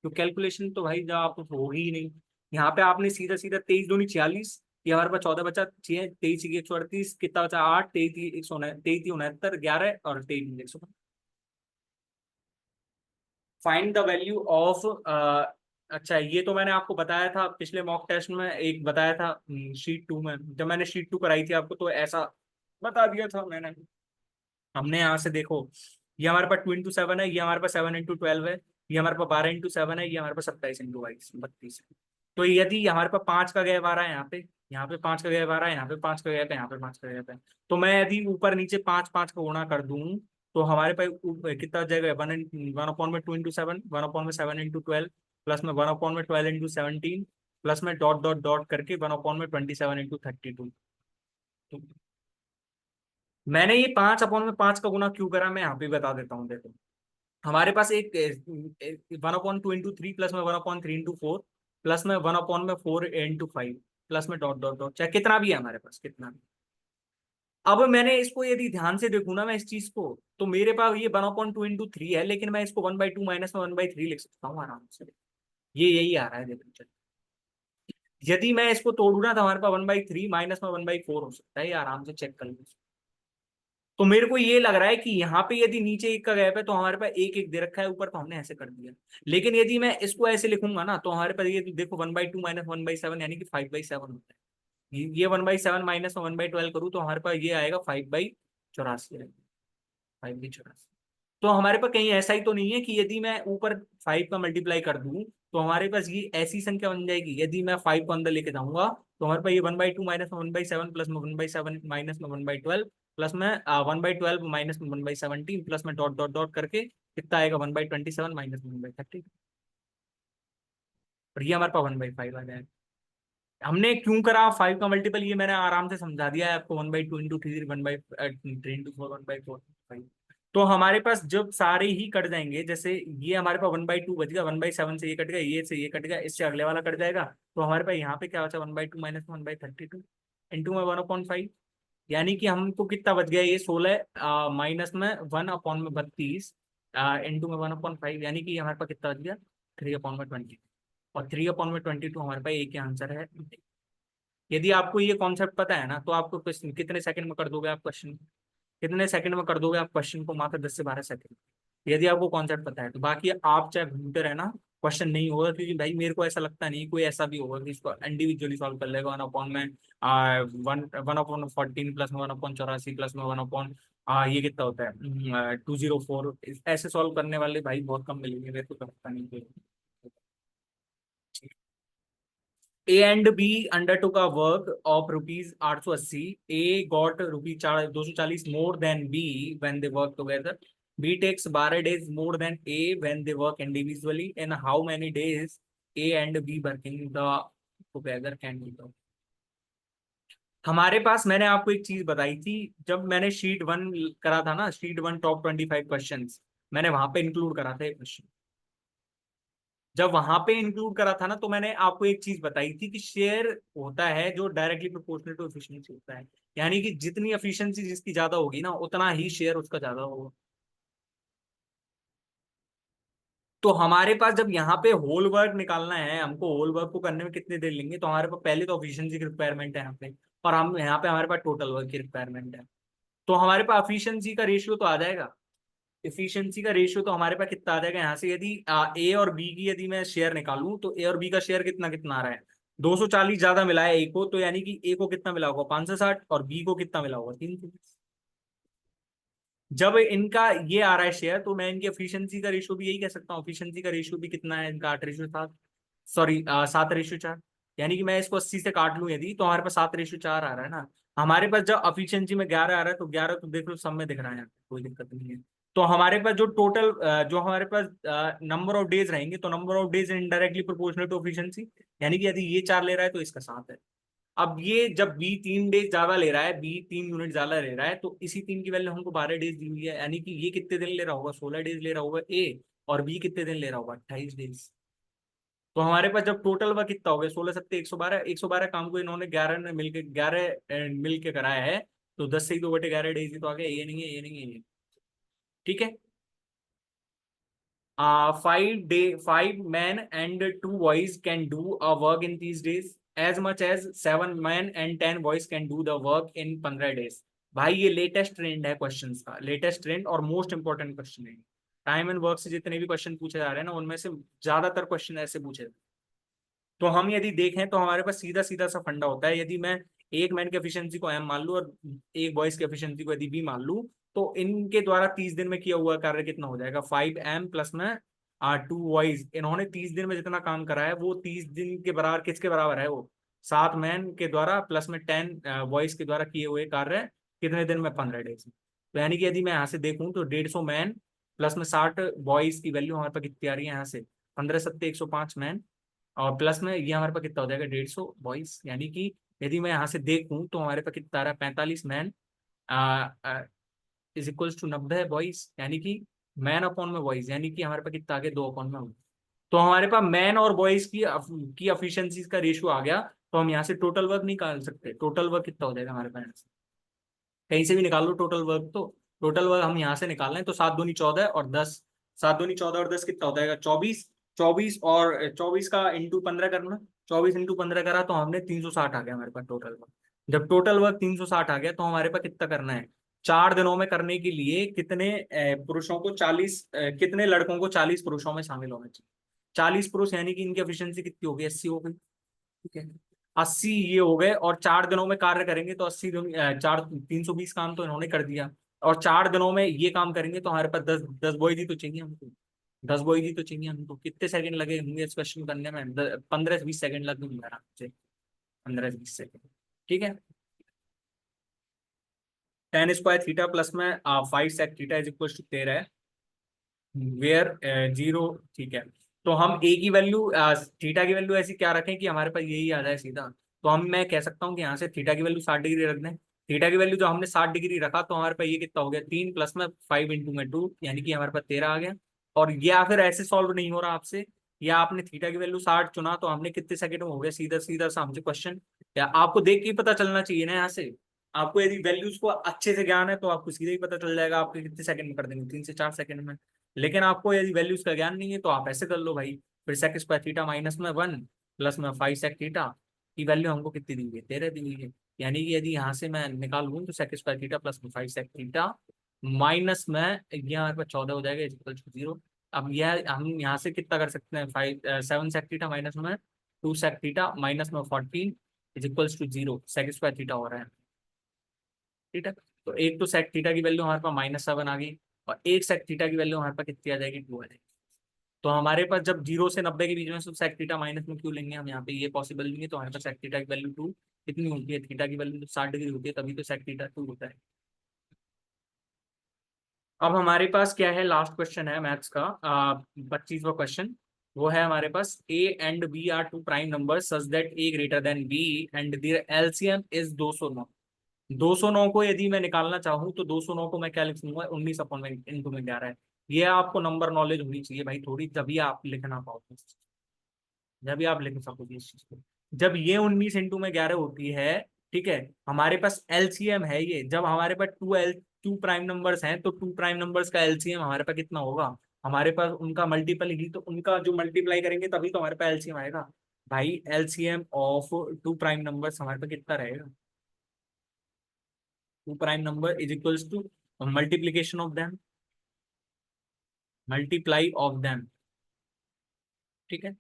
तो कैलकुलेशन तो भाई जब आप होगी ही नहीं। यहाँ पे आपने सीधा सीधा 23×2 = 46, ये हमारे पास 14 बचा, 6 23×1 = 138, कितना बचा 8, 23×169, 11 और 23 फाइंड द वैल्यू ऑफ। अच्छा, ये तो मैंने आपको बताया था पिछले मॉक टेस्ट में, एक बताया था शीट 2 में, जब मैंने शीट 2 कराई थी आपको तो ऐसा बता दिया था मैंने। हमने यहाँ से देखो, ये हमारे पास 2×7 है, ये हमारे पास 7×12 है, ये हमारे पास 12×7 है, ये हमारे पास 27×22 32 है। तो यदि हमारे पास 5 का गैप आ रहा है यहाँ पे 5 का गैप आ रहा है, यहाँ पे 5 का गैप है, यहाँ पे 5 का गैप है, तो मैं यदि ऊपर नीचे 5 5 का गुणा कर दूं तो हमारे पास कितना हो जाएगा, 1/2×7, 1/7×12 प्लस में 1/12×17 प्लस में डॉट डॉट डॉट करके 1/27×32। तो मैंने ये 5/5 का गुना क्यों करा, मैं यहाँ पे बता देता हूँ। देखो हमारे पास एक 1/2 × 3 प्लस में 1/3 × 4 प्लस में 1/4 × 5 प्लस में डॉट डॉट डॉट, चाहे कितना भी है हमारे पास, कितना भी। अब मैंने इसको यदि ध्यान से देखूँ ना मैं इस चीज को, तो मेरे पास ये 1/2 × 3 है, लेकिन मैं इसको 1/2 माइनस में 1/3 लिख सकता हूँ आराम से। ये यही आ रहा है, देखो चलो। यदि मैं इसको तोड़ू ना तो हमारे पास 1/3 माइनस में 1/4 हो सकता है, ये आराम से चेक कर लो। तो मेरे को ये लग रहा है कि यहाँ पे यदि नीचे एक का गैप है तो हमारे पास एक एक दे रखा है, ऊपर तो हमने ऐसे कर दिया। लेकिन यदि मैं इसको ऐसे लिखूंगा ना तो हमारे पास ये देखो 1/2 माइनस 1/7 यानी कि 5/7 होता है। ये 1/7 माइनस 1/12 करूँ तो हमारे पास ये आएगा 5/84 आएगा, 5/84। तो हमारे पास कहीं ऐसा ही तो नहीं है कि यदि मैं ऊपर 5 का मल्टीप्लाई कर दूं तो हमारे पास ये ऐसी संख्या बन जाएगी। यदि मैं 5 को अंदर लेके जाऊंगा तो हमारे पास ये 1/2 माइनस में 1/7 प्लस में 1/7 माइनस में 1/12 प्लस में 1/12 माइनस में 1/17 प्लस में डॉट डॉट डॉट करके कितना आएगा, 1/27 माइनस में 1/30। और ये हमारे पास 1/5 आ जाएगा। हमने क्यों करा 5 का मल्टीपल, ये मैंने आराम से समझा दिया है आपको, 1/2 × 3 1/3 × 4 1/4 तो हमारे पास जब सारे ही कट जाएंगे, जैसे ये हमारे पास 1/2 बच गया, 1/7 से ये कट गया, ये से ये कट गया, इससे अगले वाला कट जाएगा, तो हमारे पास यहाँ पे क्या बचा, 1/2 माइनस 1/32 इंटू में 1/5, यानी कि हमको कितना बच गया, ये 16 माइनस में 1/32 इंटू में 1/5, यानी कि हमारे पास कितना बच गया, 3/20। और 3/22 हमारे पास एक ही आंसर है। यदि आपको ये कॉन्सेप्ट पता है ना तो आपको क्वेश्चन कितने सेकंड में कर दोगे आप क्वेश्चन, कितने सेकंड में कर दोगे आप क्वेश्चन को, मात्र 10 से 12 सेकंड, यदि आपको कॉन्सेप्ट पता है तो। बाकी आप चाहे घूमते रहना, क्वेश्चन नहीं होगा, क्योंकि भाई मेरे को ऐसा लगता नहीं कोई ऐसा भी होगा कि इसको इंडिविजुअली सॉल्व कर लेगा। 1/14 प्लस में 1/84 प्लस में 1/32 ये कितना होता है 204। ऐसे सॉल्व करने वाले भाई बहुत कम मिलेंगे, मेरे को तो पता नहीं कोई। A and B undertook a work of ₹880। A got ₹240 more than B when they work together. B takes 12 days more than A when they work individually. In how many days A and B working the together can be the. हमारे पास, मैंने आपको एक चीज बताई थी, जब मैंने शीट 1 करा था ना, शीट 1 टॉप 25 क्वेश्चन, मैंने वहां पे इंक्लूड करा था ये क्वेश्चन। जब वहां पे इंक्लूड करा था ना, तो मैंने आपको एक चीज बताई थी कि शेयर होता है जो डायरेक्टली प्रोपोर्शनल टू एफिशिएंसी होता है। यानी कि जितनी एफिशिएंसी जिसकी ज्यादा होगी ना, उतना ही शेयर उसका ज्यादा होगा। तो हमारे पास जब यहाँ पे होल वर्क निकालना है, हमको होल वर्क को करने में कितने देर लेंगे, तो हमारे पास पहले तो एफिशिएंसी की रिक्वायरमेंट है यहाँ पे, और हम यहाँ पे हमारे पास टोटल वर्क की रिक्वायरमेंट है। तो हमारे पास एफिशिएंसी का रेशियो तो आ जाएगा। एफिशिएंसी का रेशियो तो हमारे पास कितना आ जाएगा यहाँ से, यदि ए और बी की यदि मैं शेयर निकालूं, तो ए और बी का शेयर कितना कितना आ रहा है। 240 ज्यादा मिला है ए को, तो यानी कि ए को कितना मिला होगा 560, और बी को कितना मिला होगा 320। जब इनका ये आ रहा है शेयर, तो मैं इनकी एफिशिएंसी का रेशियो भी यही कह सकता हूँ। एफिशिएंसी का रेशियो भी कितना है इनका, 8:7। सॉरी 7:4। यानी कि मैं इसको 80 से काट लूं यदि, तो हमारे पास 7:4 आ रहा है ना। हमारे पास जब एफिशिएंसी में 11 आ रहा है, तो 11 तो देख लो सब में दिख रहा है यहाँ पे, कोई दिक्कत नहीं है। तो हमारे पास जो टोटल, जो हमारे पास नंबर ऑफ डेज रहेंगे, तो number of days indirectly proportional to efficiency. यानी कि यदि ये 4 ले रहा है, तो इसका 7 है। अब ये जब बी 3 डेज ज्यादा ले रहा है, बी 3 यूनिट ज्यादा ले रहा है, तो इसी 3 की वैल्यू हमको 12 डेज दी हुई है। यानी कि ये कितने दिन ले रहा होगा, 16 डेज ले रहा होगा ए, और बी कितने दिन ले रहा होगा, 28 डेज। तो हमारे पास जब टोटल वर्क कितना हो गया, 16 7 112 काम को इन्होंने 11 ने मिलके 11 मिलके कराया है। तो 10 से ही 2/11 डेज ही तो आ गया, ये नहीं है, ये नहीं है, ये। ठीक है। 5 men and 2 boys can do a work in these days as much as 7 men and 10 boys can do the work in 15 days। भाई ये लेटेस्ट ट्रेंड है क्वेश्चंस का, लेटेस्ट ट्रेंड और मोस्ट इंपॉर्टेंट क्वेश्चन है। टाइम एंड वर्क से जितने भी question पूछे जा रहे हैं ना, उनमें से ज्यादातर क्वेश्चन ऐसे पूछे। तो हम यदि देखें, तो हमारे पास सीधा सीधा सा फंडा होता है। यदि मैं एक मैन की एफिशिएंसी को एम मान लूं, और एक बॉयज की एफिशिएंसी को यदि बी मान लूं, तो इनके द्वारा 30 दिन में किया हुआ कार्य कितना हो जाएगा, 5M प्लस में 2 बॉयज। इन्होंने 30 दिन में जितना काम करा है, वो 30 दिन के बराबर किसके बराबर है, वो 7 मैन के द्वारा प्लस में 10 बॉयज के द्वारा किए हुए कार्य कितने दिन में, 15 डेज में। तो यानी कि यदि मैं यहाँ से देखूं, तो 150 मैन प्लस में 60 बॉयज की वैल्यू हमारे पास कितनी आ रही है यहाँ से, 15 7 105 मैन, और प्लस में ये हमारे पास कितना हो जाएगा, 150 बॉइस। यानी कि यदि मैं यहाँ से देखूं, तो हमारे पास कितना आ रहा है, 45 man is equals to 90 boys. यानी कि मैन अपॉन में बॉइस, यानी कि हमारे पास कितना आ गया, 2/। तो हमारे पास मैन और बॉयज की एफिशिएंसी का रेशियो आ गया। तो हम यहाँ से टोटल वर्क निकाल सकते हैं। टोटल वर्क कितना हो जाएगा हमारे पास यहाँ से? कहीं से भी निकाल लो टोटल वर्क। तो टोटल वर्क हम यहाँ से निकाल रहे हैं, तो 7 दूनी 14 और 10, 7 दूनी 14 और 10 कितना हो जाएगा, 24। 24 और 24 का इंटू 15 करना, 24 इंटू 15 करा, तो हमने 360 आ गया हमारे पास टोटल वर्क। जब टोटल वर्क 360 आ गया, तो हमारे पास कितना करना है, 4 दिनों में करने के लिए कितने पुरुषों को 40, कितने लड़कों को 40 पुरुषों में शामिल होना चाहिए। 40 पुरुष, यानी कि इनकी एफिशिएंसी कितनी हो गई, 80 हो गई। ठीक है। 80 ये हो गए, और 4 दिनों में कार्य करेंगे, तो 4 320 काम तो इन्होंने कर दिया। और 4 दिनों में ये काम करेंगे, तो हमारे पास 10 बॉयज ही तो चाहिए हमको। 10 बॉयज ही तो चाहिए हमको। कितने सेकंड लगे होंगे इस क्वेश्चन करने में, 15 से 20 सेकंड लग गए आराम से, 15 से 20 सेकंड। ठीक है। tan² थीटा प्लस में 5 sec theta is equal to 13 है, वेयर 0। ठीक है। तो हम ए की वैल्यू, थीटा की वैल्यू ऐसी क्या रखें कि हमारे पास यही आ जाए सीधा। तो हम, मैं कह सकता हूँ कि यहाँ से थीटा की वैल्यू 60 डिग्री रख दें। थीटा की वैल्यू जो हमने 60 डिग्री रखा, तो हमारे पास ये कितना हो गया, 3 प्लस में 5 इंटू में 2, यानी कि हमारे पास 13 आ गया। और या फिर ऐसे सॉल्व नहीं हो रहा आपसे, या आपने थीटा की वैल्यू 60 चुना, तो हमने कितने सेकंड में हो गया, सीधा सीधा सा हमसे क्वेश्चन। या आपको देख के ही पता चलना चाहिए ना यहाँ से। आपको यदि वैल्यूज को अच्छे से ज्ञान है, तो आपको सीधे ही पता चल जाएगा आपके कितने सेकंड में कर देंगे, 3 से 4 सेकंड में। लेकिन आपको यदि वैल्यूज का ज्ञान नहीं है, तो आप ऐसे कर लो भाई, फिर sec² थीटा माइनस में 1 प्लस में 5 sec थीटा की वैल्यू हमको कितनी दी हुई है, 13 दी हुई है। यानी कि यदि यहाँ से मैं निकालूं, तो sec² थीटा प्लस में 5 sec थीटा माइनस में, ये हमारे पास 14 हो जाएगा इक्वल टू 0। अब यह हम यहाँ से कितना कर सकते हैं, 7 sec थीटा माइनस में 2 sec थीटा माइनस में 14 is equals to 0, sec² theta हो रहा है। ठीक है। तो एक तो sec थीटा की वैल्यू हमारे पास -7 आ गई, और एक sec थीटा की वैल्यू हमारे पास कितनी आ जाएगी, 2 आ जाएगी। तो हमारे पास जब 0 से 90 के बीच में तो sec थीटा माइनस में क्यों लेंगे हम, यहाँ पे ये पॉसिबल नहीं है, तो हमारे पास sec थीटा की वैल्यू 2 कितनी होती है, थीटा की वैल्यू 60 डिग्री होती है, तभी तो sec थीटा 2 होता है। अब हमारे पास क्या है, लास्ट क्वेश्चन है मैथ्स का 25वां क्वेश्चन। वो है हमारे पास A and B are two prime number such that A greater than B and their LCM is 209। 209 को यदि मैं निकालना चाहूँ तो 209 को मैं क्या लिख दूंगा, 19/11 है। ये आपको नंबर नॉलेज होनी चाहिए भाई थोड़ी, तभी आप लिखना पाओगे, जब भी आप लिख सकोगे इस चीज को। जब ये 19 × 11 होती है, ठीक है, हमारे पास एलसीएम है ये, जब हमारे पास टू प्राइम नंबर्स हैं तो टू प्राइम नंबर्स का एलसीएम हमारे पास कितना होगा, हमारे पास उनका मल्टीपल ही, तो उनका जो मल्टीप्लाई करेंगे तभी तो हमारे पास एलसीएम आएगा। भाई LCM of two prime numbers हमारे पास कितना रहेगा, two prime number is equals to multiplication of them, multiply of them, ठीक है।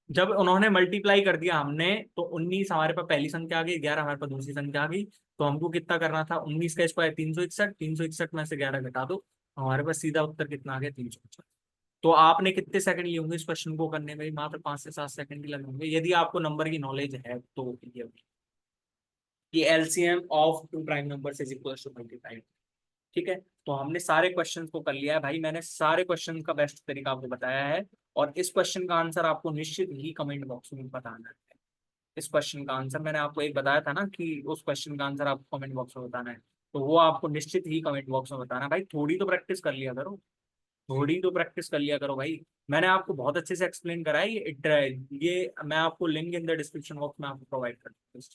जब उन्होंने मल्टीप्लाई कर दिया हमने, तो 19 हमारे पास पहली संख्या आ गई, 11 हमारे पास दूसरी संख्या आ गई। तो हमको कितना करना था, 19 का स्क्वायर 361, 361 में से 11 घटा दो, हमारे पास सीधा उत्तर कितना आ गया, 361। तो आपने कितने सेकंड लिए होंगे इस क्वेश्चन को करने में, मात्र 5 से 7 सेकंड ही लगे होंगे, यदि आपको नंबर की नॉलेज है तो ये होगी कि LCM of two prime number is equal to multiply. ठीक है, तो हमने सारे क्वेश्चंस को कर लिया है भाई, मैंने सारे क्वेश्चन का बेस्ट तरीका आपको बताया है। और इस क्वेश्चन का आंसर आपको निश्चित ही कमेंट बॉक्स में बताना है। इस क्वेश्चन का आंसर मैंने आपको एक बताया था ना कि उस क्वेश्चन का आंसर आपको कमेंट बॉक्स में बताना है, तो वो आपको निश्चित ही कमेंट बॉक्स में बताना है। भाई थोड़ी तो प्रैक्टिस कर लिया करो, थोड़ी तो प्रैक्टिस कर लिया करो भाई। मैंने आपको बहुत अच्छे से एक्सप्लेन करा है, ये मैं आपको link in the description box में आपको प्रोवाइड कर दूंगा,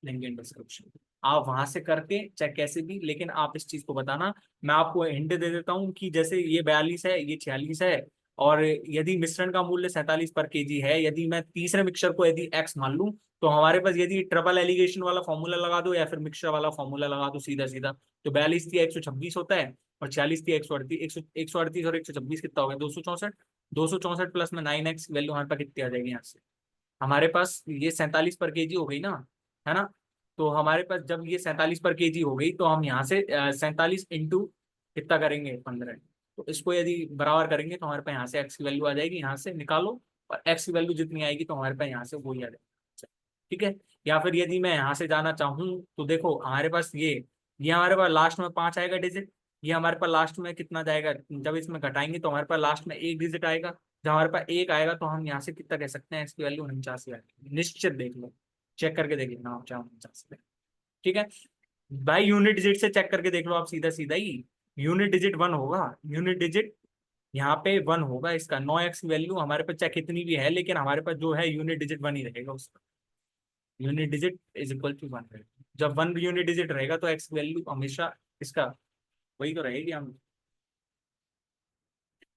लिंक इन डिस्क्रिप्शन, आप वहां से करके चाहे कैसे भी, लेकिन आप इस चीज को बताना। मैं आपको हिंट दे देता हूँ कि जैसे ये 42 है, ये 46 है, और यदि मिश्रण का मूल्य 47/kg है, यदि मैं तीसरे मिक्सचर को यदि एक्स मान लूं, तो हमारे पास यदि ट्रिपल एलिगेशन वाला फॉर्मूला लगा दो या फिर मिक्सचर वाला फॉर्मूला लगा दो सीधा सीधा, तो 42 थी 126 होता है, और 40 थी 138, 138 और 126 कितना हो गया, 264। 264 प्लस में 9x वैल्यू हमारे पास कितनी आ जाएगी यहाँ से, हमारे पास ये 47/kg हो गई ना, है ना। तो हमारे पास जब ये 47/kg हो गई, तो हम यहाँ से 47 इंटू कितना करेंगे, 15, तो इसको यदि बराबर करेंगे तो हमारे पास यहाँ से एक्स की वैल्यू आ जाएगी, यहाँ से निकालो, और एक्स की वैल्यू जितनी आएगी तो हमारे पास यहाँ से वही आ जाएगी, ठीक है। या फिर यदि मैं यहाँ से जाना चाहूँ तो देखो हमारे पास ये हमारे पास लास्ट में 5 आएगा डिजिट, ये हमारे पास लास्ट में कितना जाएगा, जब इसमें घटाएंगे तो हमारे पास लास्ट में एक डिजिट आएगा, जब हमारे पास एक आएगा तो हम यहाँ से कितना कह सकते हैं, इसकी वैल्यू 49 आएगी, निश्चित देख लो, चेक करके देख लेना आप, चाहे 49, ठीक है भाई। यूनिट डिजिट से चेक करके देख लो आप, सीधा सीधा ही यूनिट डिजिट 1 होगा, यूनिट डिजिट यहाँ पे 1 होगा इसका, 9x की वैल्यू हमारे पास चाहे कितनी भी है, लेकिन हमारे पास जो है यूनिट डिजिट 1 ही रहेगा उसका, unit digit is equal to 1 रहेगा। जब 1 यूनिट डिजिट रहेगा तो एक्स वैल्यू हमेशा इसका वही तो रहेगी। हम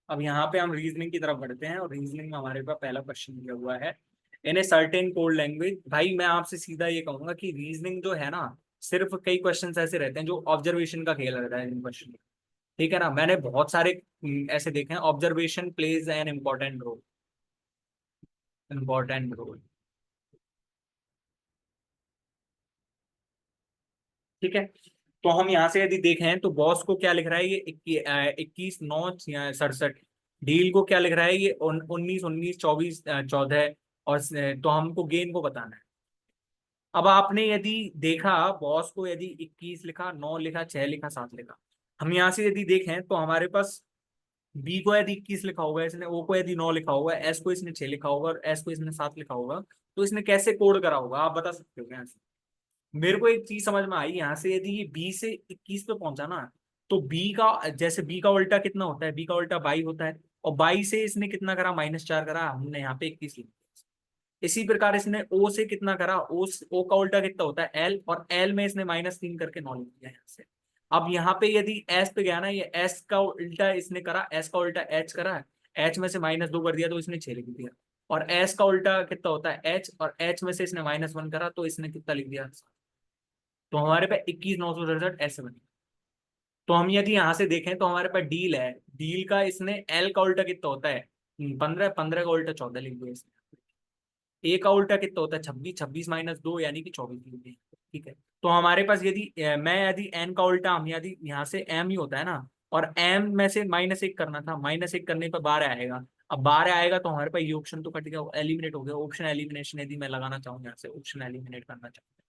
अब यहाँ पे हम रीजनिंग की तरफ बढ़ते हैं, और रीजनिंग में हमारे पास पहला क्वेश्चन दिया हुआ है, इन ए सर्टेन कोड लैंग्वेज। भाई मैं आपसे सीधा ये कहूंगा कि रीजनिंग जो है ना, सिर्फ कई क्वेश्चंस ऐसे रहते हैं जो ऑब्जर्वेशन का खेल रहता है इन क्वेश्चन में, ठीक है ना। मैंने बहुत सारे ऐसे देखे हैं, observation plays an important role, important role, ठीक है। तो हम यहाँ से यदि देखें तो बॉस को क्या लिख रहा है, ये 21/9/67, डील को क्या लिख रहा है, ये 19/19/24/14, और तो हमको गेन को बताना है। अब आपने यदि देखा, बॉस को यदि 21 लिखा, 9 लिखा, 6 लिखा, 7 लिखा, हम यहाँ से यदि देखें तो हमारे पास बी को यदि 21 लिखा होगा इसने, ओ को यदि 9 लिखा होगा, एस को इसने 6 लिखा होगा, और एस को इसने 7 लिखा होगा, तो इसने कैसे कोड करा होगा, आप बता सकते हो क्या। मेरे को एक चीज समझ में आई यहाँ से, यदि ये बी से 21 पे पहुंचा ना, तो बी का जैसे बी का उल्टा कितना होता है, बी का उल्टा 22 होता है, और 22 से इसने कितना करा, -4 करा, हमने यहाँ पे 21 लिख दिया। इसी प्रकार इसने ओ से कितना करा, ओ का उल्टा कितना होता है, एल, और एल में इसने -3 करके 9 लिख दिया यहाँ से। अब यहाँ पे यदि एस पे गया ना, ये एस का उल्टा इसने करा, एस का उल्टा एच करा, एच में से -2 कर दिया तो इसने 6 लिख दिया, और एस का उल्टा कितना होता है, एच, और एच में से इसने -1 करा तो इसने कितना लिख दिया, तो हमारे पास 21/967 ऐसे बने। तो हम यदि यहाँ से देखें तो हमारे पास डील है, डील का इसने एल का उल्टा कितना होता है, 15, 15 का उल्टा 14 लिख दिया इसने। ए का उल्टा कितना होता है, 26, 26 -2 यानी कि 24 लिख दिया। ठीक है, तो हमारे पास यदि यदि एन का उल्टा हम यदि यहाँ से एम ही होता है ना, और एम में से -1 करना था, -1 करने पर 12 आएगा। अब 12 आएगा तो हमारे पास ये ऑप्शन तो कट गया, एलिमिनेट हो गया। ऑप्शन एलिमिनेशन यदि मैं लगाना चाहूँ यहाँ से, ऑप्शन एलिमिनेट करना चाहूँ,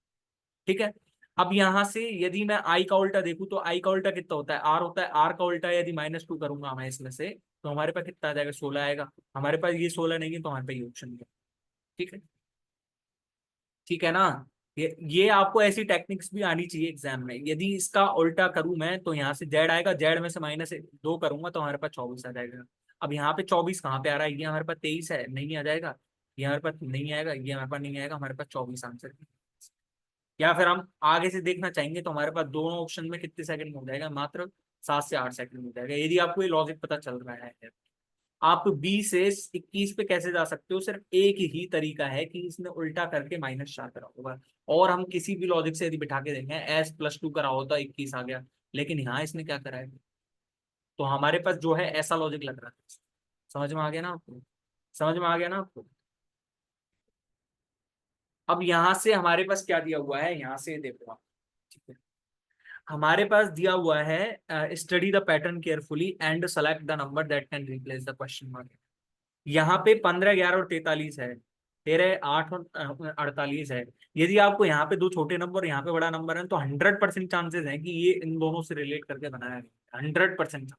ठीक है। अब यहाँ से यदि मैं आई का उल्टा देखूँ तो आई का उल्टा कितना होता है, आर होता है। आर का उल्टा यदि -2 करूंगा मैं इसमें से, तो हमारे पास कितना आ जाएगा, 16 आएगा। हमारे पास ये 16 नहीं है तो हमारे पास ये ऑप्शन नहीं है। ठीक है, ठीक है ना। ये आपको ऐसी टेक्निक्स भी आनी चाहिए एग्जाम में। यदि इसका उल्टा करूं मैं तो यहाँ से जेड आएगा, जेड में से -2 करूंगा तो हमारे पास 24 आ जाएगा। अब यहाँ पे 24 कहाँ पे आ रहा है, ये हमारे पास 23 है, नहीं आ जाएगा। ये हमारे पास नहीं आएगा, ये हमारे पास नहीं आएगा, हमारे पास 24 आंसर। या फिर हम आगे से देखना चाहेंगे तो हमारे पास दोनों ऑप्शन में कितने सेकंड में हो जाएगा, मात्र 7 से 8 सेकंड में हो जाएगा, यदि आपको ये लॉजिक पता चल रहा है। आप 20 से 21 पे कैसे जा सकते हो, सिर्फ एक ही तरीका है कि इसने उल्टा करके -4 करा होगा। और हम किसी भी लॉजिक से यदि बिठा के देंगे, s+2 करा होता 21 आ गया, लेकिन यहाँ इसने क्या करा है, तो हमारे पास जो है ऐसा लॉजिक लग रहा है। समझ में आ गया ना आपको, समझ में आ गया ना आपको। अब यहाँ से हमारे पास क्या दिया हुआ है, यहाँ से देखो आप, ठीक है। हमारे पास दिया हुआ है study the pattern carefully and select the number that can replace the question mark. यहाँ पे 15, 11 और 43 है, 13, 8 और 48 है। यदि आपको यहाँ पे दो छोटे नंबर और यहाँ पे बड़ा नंबर है तो 100% चांसेस है कि ये इन दोनों से रिलेट करके बनाया गया, 100%।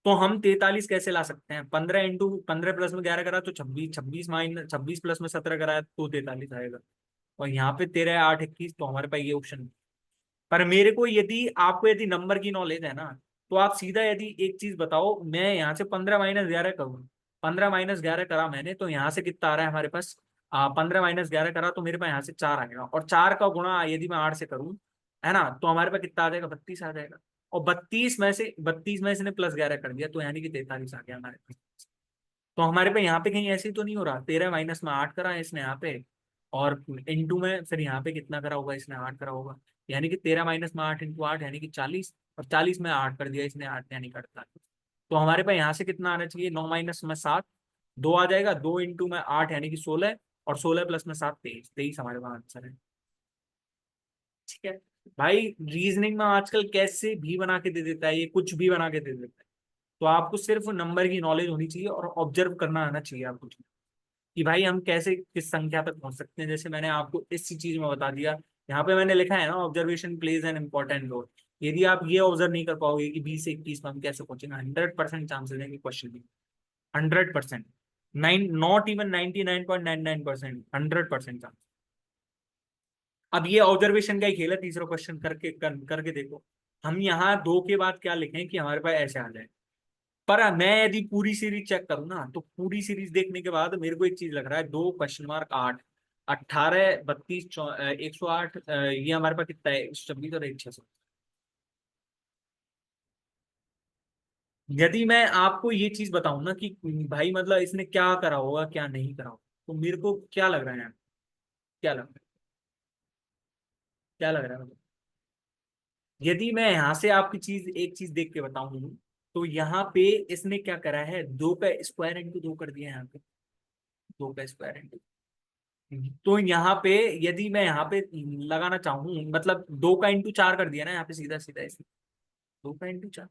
तो हम 43 कैसे ला सकते हैं, 15 प्लस में 11 करा तो 26, 26 प्लस में 17 करा तो 43 आएगा। और यहाँ पे 13, 8, 21, तो हमारे पास ये ऑप्शन। पर मेरे को यदि आपको यदि नंबर की नॉलेज है ना, तो आप सीधा यदि एक चीज बताओ, मैं यहाँ से 15 - 11 करूँ, 15 - 11 करा मैंने तो यहाँ से कितना आ रहा है हमारे पास, 15 - 11 करा तो मेरे पास यहाँ से 4 आएगा, और 4 का गुणा यदि मैं 8 से करूँ, है ना, तो हमारे पास कितना आ जाएगा, 32 आ जाएगा। और 32 में इसने +11 कर दिया तो यानी कि 43 आ गया हमारे पास। तो हमारे पे यहाँ पे कहीं ऐसे तो नहीं हो रहा, 13 माइनस में 8 करा है इसने यहाँ पे, और इंटू में फिर यहाँ पे कितना करा होगा इसने, 8 करा होगा। यानी कि 13 माइनस में 8 इंटू 8 यानी कि 40, और 40 में 8 कर दिया इसने, 8 यानी कि 48। तो हमारे पास यहाँ से कितना आना चाहिए, 9 माइनस में 7, 2 आ जाएगा, 2 इंटू में 8 यानी कि 16, और 16 प्लस में 7, 23, 23 हमारे पास आंसर है। ठीक है भाई, रीजनिंग में आजकल कैसे भी बना के दे देता है, ये कुछ भी बना के दे देता है। तो आपको सिर्फ नंबर की नॉलेज होनी चाहिए और ऑब्जर्व करना आना चाहिए आपको, कि भाई हम कैसे किस संख्या तक पहुंच सकते हैं। जैसे मैंने आपको इस चीज में बता दिया, यहाँ पे मैंने लिखा है ना, observation plays an important role. यदि आप ये ऑब्जर्व नहीं कर पाओगे कि 20 से 21 में हम कैसे पहुंचेंगे, 100% चांसेस है कि क्वेश्चन भी, 100%, 99.99%, 100% चांस। अब ये ऑब्जर्वेशन का ही खेल है, तीसरा क्वेश्चन करके देखो। हम यहाँ 2 के बाद क्या लिखें कि हमारे पास ऐसे आ जाए। पर मैं यदि पूरी सीरीज चेक करूँ ना, तो पूरी सीरीज देखने के बाद मेरे को एक चीज लग रहा है, 2 ?8, 18, 32, 108, ये हमारे पास कितना है, 126 और 1 600। यदि मैं आपको ये चीज बताऊं ना कि भाई मतलब इसने क्या करा होगा क्या नहीं करा होगा, तो मेरे को क्या लग रहा है, क्या लग रहा है, क्या लग रहा है मतलब। यदि मैं यहाँ से आपकी चीज एक चीज देख के बताऊं, तो यहाँ पे इसने क्या करा है, 2 का स्क्वायर इंटू 2 कर दिया है यहाँ पे, 2 का स्क्वायर इंटू। तो यहाँ पे यदि मैं यहाँ पे लगाना चाहूँ, मतलब 2 का इंटू 4 कर दिया ना यहाँ पे, सीधा सीधा इसने 2 का इंटू 4।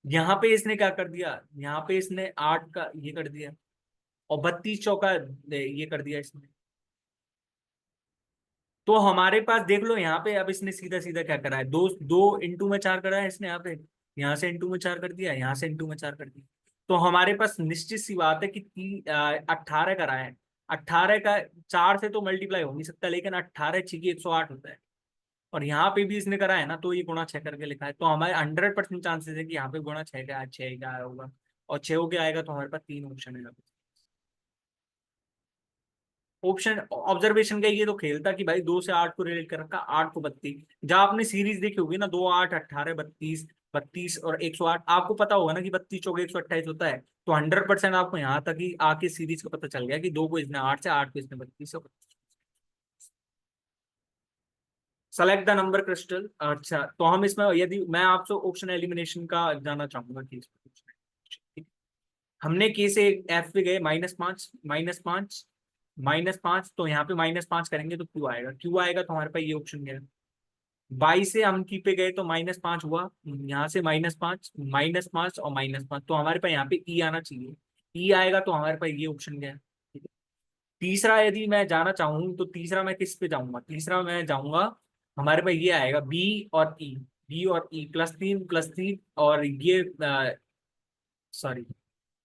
यहाँ पे इसने क्या कर दिया, यहाँ पे इसने 8 का ये कर दिया, और 32 चौका ये कर दिया इसने। तो हमारे पास देख लो यहाँ पे, अब इसने सीधा सीधा क्या करा है, 2 इंटू में 4 करा है इसने यहाँ पे, यहाँ से इंटू में 4 कर दिया, यहाँ से इंटू में 4 कर दिया। तो हमारे पास निश्चित सी बात है कि 18 करा है। 18 का 4 से तो मल्टीप्लाई हो नहीं सकता, लेकिन 18 6 की 108 होता है। और यहाँ पे भी इसने करा है ना, तो ये गुणा 6 करके लिखा है, तो हमारे 100% चांसेस है कि यहाँ पे गुणा 6 का 6 का आया होगा। और 6 हो के आएगा तो हमारे पास 3 ऑप्शन है। ऑप्शन ऑब्जर्वेशन का ये तो खेल था कि भाई 2 से 8 को रिलेट कर रखा, 8 को 32। जब आपने सीरीज देखी होगी ना, 2 8 18 32, 32 और 108, आपको पता होगा ना कि 32 चौके 128 होता है। तो 100% आपको यहाँ तक ही आके सीरीज का पता चल गया कि 2 को इसने 8 से, 8 को इसने 32 से। Select the number crystal. अच्छा, तो हम इसमें यदि मैं आपसे ऑप्शन एलिमिनेशन का जानना चाहूंगा कि इसमें कुछ है। हमने के से एफ पे गए, -5, -5, -5, तो यहाँ पे -5 करेंगे तो क्यू आएगा, क्यू आएगा तो हमारे पास ये ऑप्शन गया। 22 से हम की पे गए तो -5 हुआ, यहाँ से -5, -5 और -5, तो हमारे पास यहाँ पे ई आना चाहिए। ई आएगा तो हमारे पास ये ऑप्शन गया। ठीक है। तीसरा यदि मैं जाना चाहूँ तो तीसरा मैं किस पे जाऊंगा, तीसरा मैं जाऊंगा, हमारे पास ये आएगा बी और ई, बी और ई +3 और ये सॉरी,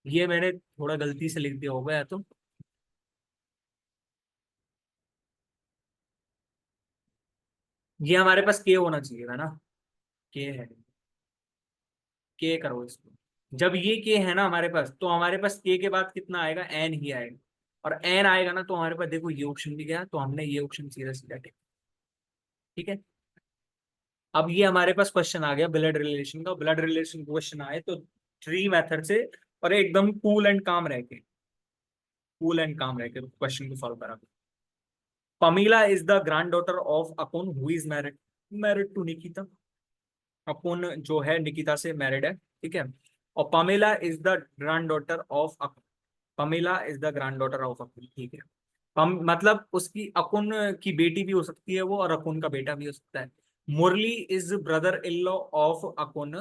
ये मैंने थोड़ा गलती से लिख दिया होगा या तो, ये हमारे पास के होना चाहिए था ना, के है, के करो इसको। जब ये के है ना हमारे पास, तो हमारे पास के के बाद कितना आएगा, एन ही आएगा, और एन आएगा ना तो हमारे पास देखो ये ऑप्शन भी गया, तो हमने ये ऑप्शन सीधा सीधा टिक। ठीक है। अब ये हमारे पास क्वेश्चन आ गया ब्लड रिलेशन का, ब्लड रिलेशन क्वेश्चन आए तो थ्री मेथड से, और एकदम कूल एंड काम रह के क्वेश्चन को सॉल्व करा। Pamela is the granddaughter of Akun who is married, married to Nikita. Apun जो है निकिता से मैरिड है, ठीक है। और Pamela is the granddaughter of Apun, Pamela is the granddaughter of Apun, ठीक है। मतलब उसकी अपुन की बेटी भी हो सकती है वो, और अपुन का बेटा भी हो सकता है। Murali is brother in law of Apun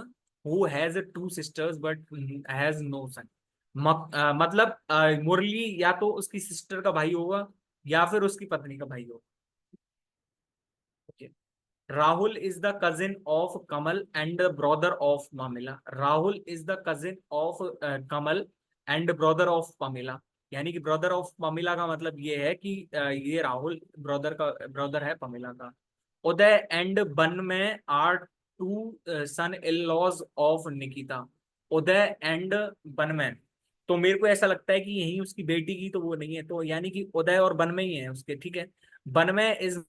who has 2 sisters but has no son. मतलब मुरली या तो उसकी सिस्टर का भाई होगा, या फिर उसकी पत्नी का भाई होगा। Okay. Rahul is the cousin of Kamal and the brother of Pamela. Rahul is the cousin of Kamal and brother of Pamela. यानी कि ब्रदर ऑफ पमीला का मतलब ये है कि ये राहुल ब्रदर है पमीला का। उदय and Banmay are two son in laws of Nikita. Uday and Banmay, तो मेरे को ऐसा लगता है कि यही उसकी बेटी की तो वो नहीं है, तो यानी कि उदय और बनमय ही है उसके, ठीक है। बनमय इज